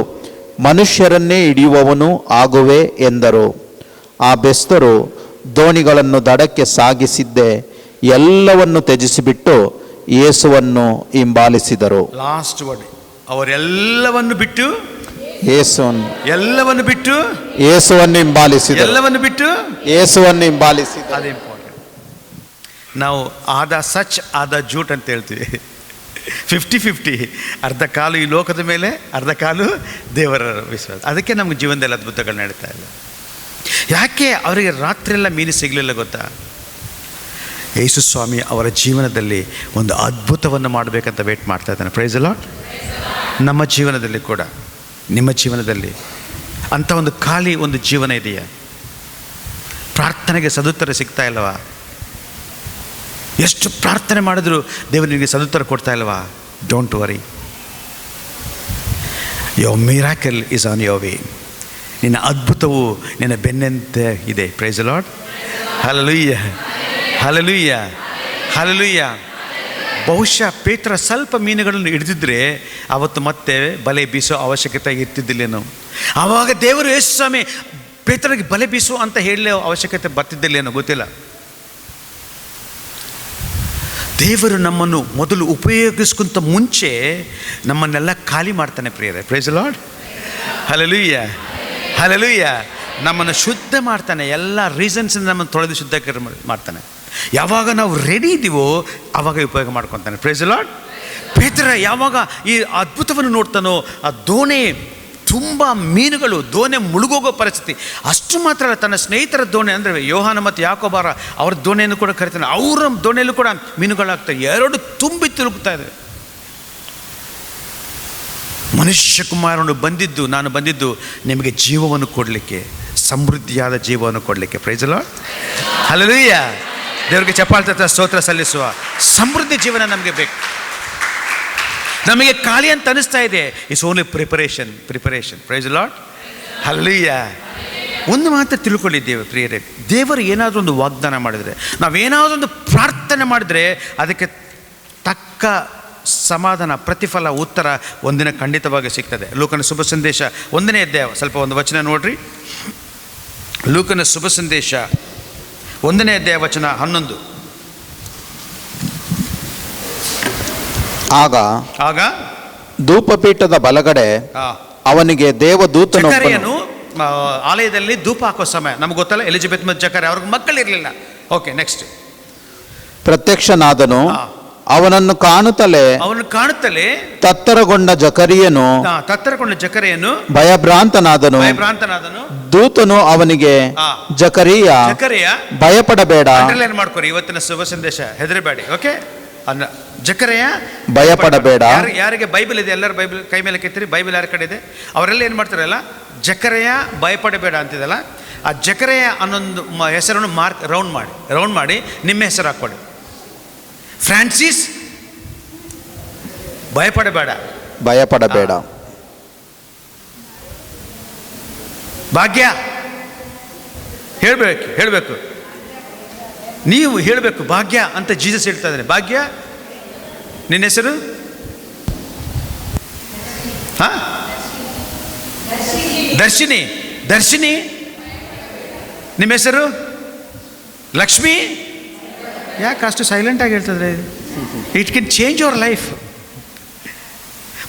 ಮನುಷ್ಯರನ್ನೇ ಹಿಡಿಯುವವನು ಆಗುವೆ ಎಂದರು. ಆ ಬೆಸ್ತರು ದೋಣಿಗಳನ್ನು ದಡಕ್ಕೆ ಸಾಗಿಸಿದ್ದೇ ಎಲ್ಲವನ್ನು ತ್ಯಜಿಸಿಬಿಟ್ಟು ಯೇಸುವನ್ನು ಹಿಂಬಾಲಿಸಿದರು. ಲಾಸ್ಟ್ ವರ್ಡ್, ಅವರೆಲ್ಲವನ್ನು ಬಿಟ್ಟು ಎಲ್ಲವನ್ನು ಬಿಟ್ಟು ಯೇಸುವನ್ನು ಹಿಂಬಾಲಿಸಿದರು. ಎಲ್ಲವನ್ನು ಬಿಟ್ಟು ಯೇಸುವನ್ನು ಹಿಂಬಾಲಿಸಿದರು. ಅದು ಇಂಪಾರ್ಟೆಂಟ್. ನಾವು ಆದ ಸಚ್ ಆದ ಜೂಟ್ ಅಂತ ಹೇಳ್ತೀವಿ. 50-50, ಅರ್ಧ ಕಾಲು ಈ ಲೋಕದ ಮೇಲೆ, ಅರ್ಧ ಕಾಲು ದೇವರ ವಿಶ್ವಾಸ. ಅದಕ್ಕೆ ನಮ್ಗೆ ಜೀವನದಲ್ಲಿ ಅದ್ಭುತಗಳು ನಡೀತಾ ಇಲ್ಲ. ಯಾಕೆ ಅವರಿಗೆ ರಾತ್ರಿಯೆಲ್ಲ ಮೀನು ಸಿಗಲಿಲ್ಲ ಗೊತ್ತಾ? ಯೇಸು ಸ್ವಾಮಿ ಅವರ ಜೀವನದಲ್ಲಿ ಒಂದು ಅದ್ಭುತವನ್ನು ಮಾಡಬೇಕಂತ ವೇಟ್ ಮಾಡ್ತಾ ಇದ್ದಾನೆ. Praise the Lord. ನಮ್ಮ ಜೀವನದಲ್ಲಿ ಕೂಡ, ನಿಮ್ಮ ಜೀವನದಲ್ಲಿ ಅಂಥ ಒಂದು ಖಾಲಿ ಒಂದು ಜೀವನ ಇದೆಯಾ? ಪ್ರಾರ್ಥನೆಗೆ ಸದುತ್ತರ ಸಿಗ್ತಾ ಇಲ್ಲವಾ? ಎಷ್ಟು ಪ್ರಾರ್ಥನೆ ಮಾಡಿದ್ರು ದೇವರು ನಿನಗೆ ಸದುತ್ತರ ಕೊಡ್ತಾ ಇಲ್ವಾ? Don't worry, your miracle is on your way. ನಿನ್ನ ಅದ್ಭುತವು ನಿನ್ನ ಬೆನ್ನಂತೆ ಇದೆ. Praise the Lord. Hallelujah, hallelujah, hallelujah. ಬಹುಶಃ ಪೇತ್ರ ಸ್ವಲ್ಪ ಮೀನುಗಳನ್ನು ಹಿಡಿದಿದ್ರೆ ಅವತ್ತು ಮತ್ತೆ ಬಲೆ ಬೀಸೋ ಅವಶ್ಯಕತೆ ಇರ್ತಿದ್ದಿಲ್ಲೇನೋ. ಆವಾಗ ದೇವರು ಯೇಸು ಸ್ವಾಮಿ ಪೇತ್ರನಿಗೆ ಬಲೆ ಬೀಸು ಅಂತ ಹೇಳೋ ಅವಶ್ಯಕತೆ ಬರ್ತಿದ್ದಿಲ್ಲೇನೋ, ಗೊತ್ತಿಲ್ಲ. ದೇವರು ನಮ್ಮನ್ನು ಮೊದಲು ಉಪಯೋಗಿಸ್ಕೊಂತ ಮುಂಚೆ ನಮ್ಮನ್ನೆಲ್ಲ ಖಾಲಿ ಮಾಡ್ತಾನೆ ಪ್ರಿಯರೇ. Praise the Lord. Hallelujah, hallelujah. ನಮ್ಮನ್ನು ಶುದ್ಧ ಮಾಡ್ತಾನೆ. ಎಲ್ಲ ರೀಸನ್ಸಿಂದ ನಮ್ಮನ್ನು ತೊಳೆದು ಶುದ್ಧ ಮಾಡ್ತಾನೆ. ಯಾವಾಗ ನಾವು ರೆಡಿ ಇದ್ದೀವೋ ಆವಾಗ ಉಪಯೋಗ ಮಾಡ್ಕೊತಾನೆ. Price the lord. ಪೇತ್ರ ಯಾವಾಗ ಈ ಅದ್ಭುತವನ್ನು ನೋಡ್ತಾನೋ, ಆ ದೋಣಿ ತುಂಬ ಮೀನುಗಳು, ದೋಣಿ ಮುಳುಗೋಗೋ ಪರಿಸ್ಥಿತಿ. ಅಷ್ಟು ಮಾತ್ರ ಅಲ್ಲ, ತನ್ನ ಸ್ನೇಹಿತರ ದೋಣಿ ಅಂದರೆ ಯೋಹಾನ ಮತ್ತು ಯಾಕೋಬಾರ ಅವ್ರ ದೋಣಿಯನ್ನು ಕೂಡ ಕರಿತಾನೆ. ಅವರ ದೋಣಿಯಲ್ಲೂ ಕೂಡ ಮೀನುಗಳಾಗ್ತವೆ. ಎರಡು ತುಂಬಿ ತಿರುಗ್ತಾ ಇದೆ. ಮನುಷ್ಯ ಕುಮಾರನು ಬಂದಿದ್ದು, ನಾನು ಬಂದಿದ್ದು ನಿಮಗೆ ಜೀವವನ್ನು ಕೊಡಲಿಕ್ಕೆ, ಸಮೃದ್ಧಿಯಾದ ಜೀವವನ್ನು ಕೊಡಲಿಕ್ಕೆ. Praise the Lord. ಹಲ್ಲೆಲೂಯಾ. ದೇವರಿಗೆ ಚಪ್ಪಾಳೆ ಸ್ತೋತ್ರ ಸಲ್ಲಿಸುವ. ಸಮೃದ್ಧಿ ಜೀವನ ನಮಗೆ ಬೇಕು. ನಮಗೆ ಖಾಲಿ ಅಂತ ಅನಿಸ್ತಾ ಇದೆ. It's only preparation. Praise the Lord. Hallelujah. ಒಂದು ಮಾತ್ರ ತಿಳ್ಕೊಂಡಿದ್ದೇವೆ ಪ್ರಿಯರೇ, ದೇವರು ಏನಾದರೂ ಒಂದು ವಾಗ್ದಾನ ಮಾಡಿದರೆ, ನಾವೇನಾದರೂ ಒಂದು ಪ್ರಾರ್ಥನೆ ಮಾಡಿದರೆ ಅದಕ್ಕೆ ತಕ್ಕ ಸಮಾಧಾನ, ಪ್ರತಿಫಲ, ಉತ್ತರ ಒಂದಿನ ಖಂಡಿತವಾಗಿ ಸಿಗ್ತದೆ. ಲೂಕನ ಶುಭ ಸಂದೇಶ 1ನೇ ಅಧ್ಯಾಯ, ಸ್ವಲ್ಪ ಒಂದು ವಚನ ನೋಡ್ರಿ. ಲೂಕನ ಶುಭ ಸಂದೇಶ 1ನೇ ಅಧ್ಯಾಯ ವಚನ 11. ಆಗ ಧೂಪಪೀಠದ ಬಲಗಡೆ ಅವನಿಗೆ ದೇವದೂತನು ಆಲಯದಲ್ಲಿ ಧೂಪ ಹಾಕೋ ಸಮಯ, ನಮ್ಗೆ ಗೊತ್ತಲ್ಲ, ಎಲಿಜಬೆತ್ ಮತ್ತು ಜಕರ್ಯ ಅವ್ರಿಗೆ ಮಕ್ಕಳಿರಲಿಲ್ಲ. Okay, next. ಪ್ರತ್ಯಕ್ಷನಾದನು, ಅವನನ್ನು ಕಾಣುತ್ತಲೇ ತತ್ತರಗೊಂಡ ಜಕರಿಯನು ಭಯಭ್ರಾಂತನಾದನು. ದೂತನು ಅವನಿಗೆ, ಜಕರಿಯ ಭಯಪಡಬೇಡ. ಮಾಡ್ಕೊರಿ ಇವತ್ತಿನ ಶುಭ ಸಂದೇಶ, ಹೆದರಬೇಡಿ. ಓಕೆ, ಜಕರಿಯ ಭಯಪಡಬೇಡ. ಯಾರಿಗೆ ಬೈಬಲ್ ಇದೆ ಎಲ್ಲರೂ ಬೈಬಲ್ ಕೈ ಮೇಲೆ ಕೆತ್ತಿರಿ. ಬೈಬಲ್ ಯಾರ ಕಡೆ ಇದೆ ಅವರೆಲ್ಲ ಏನು ಮಾಡ್ತಾರಲ್ಲ, ಜಕರಿಯ ಭಯಪಡಬೇಡ ಅಂತಿದಲ್ಲ, ಆ ಜಕರಿಯ ಅನ್ನೊಂದು ಹೆಸರನ್ನು ರೌಂಡ್ ಮಾಡಿ ನಿಮ್ಮ ಹೆಸರು ಹಾಕ್ಕೊಡಿ. ಫ್ರಾನ್ಸಿಸ್ ಭಯಪಡಬೇಡ. ಭಾಗ್ಯ ಹೇಳಬೇಕು, ನೀವು ಹೇಳಬೇಕು ಭಾಗ್ಯ ಅಂತ ಜೀಸಸ್ ಹೇಳ್ತಾ ಇದ್ದಾನೆ. ಭಾಗ್ಯ, ನಿನ್ನ ಹೆಸರು ದರ್ಶಿನಿ. ನಿಮ್ಮ ಹೆಸರು ಲಕ್ಷ್ಮಿ. ಯಾಕೆ ಅಷ್ಟು ಸೈಲೆಂಟಾಗಿ ಹೇಳ್ತಿದ್ರೆ? It can change your life.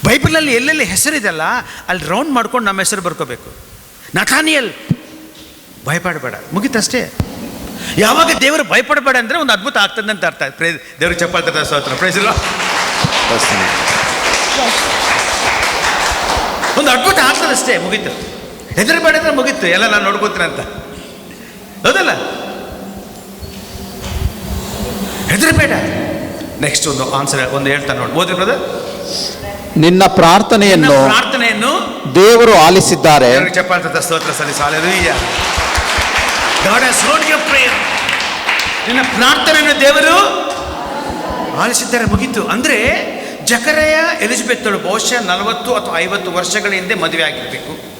ಬೈಬಲಲ್ಲಿ ಎಲ್ಲೆಲ್ಲಿ ಹೆಸರಿದೆಲ್ಲ ಅಲ್ಲಿ ರೌಂಡ್ ಮಾಡ್ಕೊಂಡು ನಮ್ಮ ಹೆಸರು ಬರ್ಕೋಬೇಕು. ನಥಾನಿಯಲ್ ಭಯಪಡಬೇಡ, ಮುಗಿತಷ್ಟೇ. ಯಾವಾಗ ದೇವರು ಭಯಪಡಬೇಡ ಅಂದರೆ ಒಂದು ಅದ್ಭುತ ಆಗ್ತದೆ ಅಂತ ಅರ್ಥ. ದೇವ್ರಿಗೆ ಚಪ್ಪಾಳೆ ಸ್ತೋತ್ರ. Praise the Lord. ಒಂದು ಅದ್ಭುತ ಆಗ್ತದಷ್ಟೇ, ಮುಗೀತು. ಹೆದರಬೇಡ ಅಂದ್ರೆ ಮುಗೀತು, ಎಲ್ಲ ನಾನು ನೋಡ್ಕೋತೀನಿ ಅಂತ. ಹೌದಲ್ಲ? ಹೆದರಬೇಡ. ನೆಕ್ಸ್ಟ್ ಒಂದು ಆನ್ಸರ್ ಒಂದು ಹೇಳ್ತಾನೆ ನೋಡಿ, ಓದ್ರಿ ಬ್ರದರ್. ನಿನ್ನ ಪ್ರಾರ್ಥನೆಯನ್ನು ದೇವರು ಆಲಿಸಿದ್ದಾರೆ. ಚಪ್ಪಾಳೆ ಸ್ತೋತ್ರ ಸಲ್ಲಿಸು. Hallelujah. God has heard your prayer. ನಿನ್ನ ಪ್ರಾರ್ಥನೆಯನ್ನು ದೇವರು ಆಲಿಸಿದ್ದಾರೆ, ಮುಗೀತು. ಅಂದರೆ ಜಕರಯ ಎಲಿಜಬೆತ್ತಳು ಬಹುಶಃ 40 ಅಥವಾ 50 ವರ್ಷಗಳ ಹಿಂದೆ ಮದುವೆ ಆಗಿರಬೇಕು.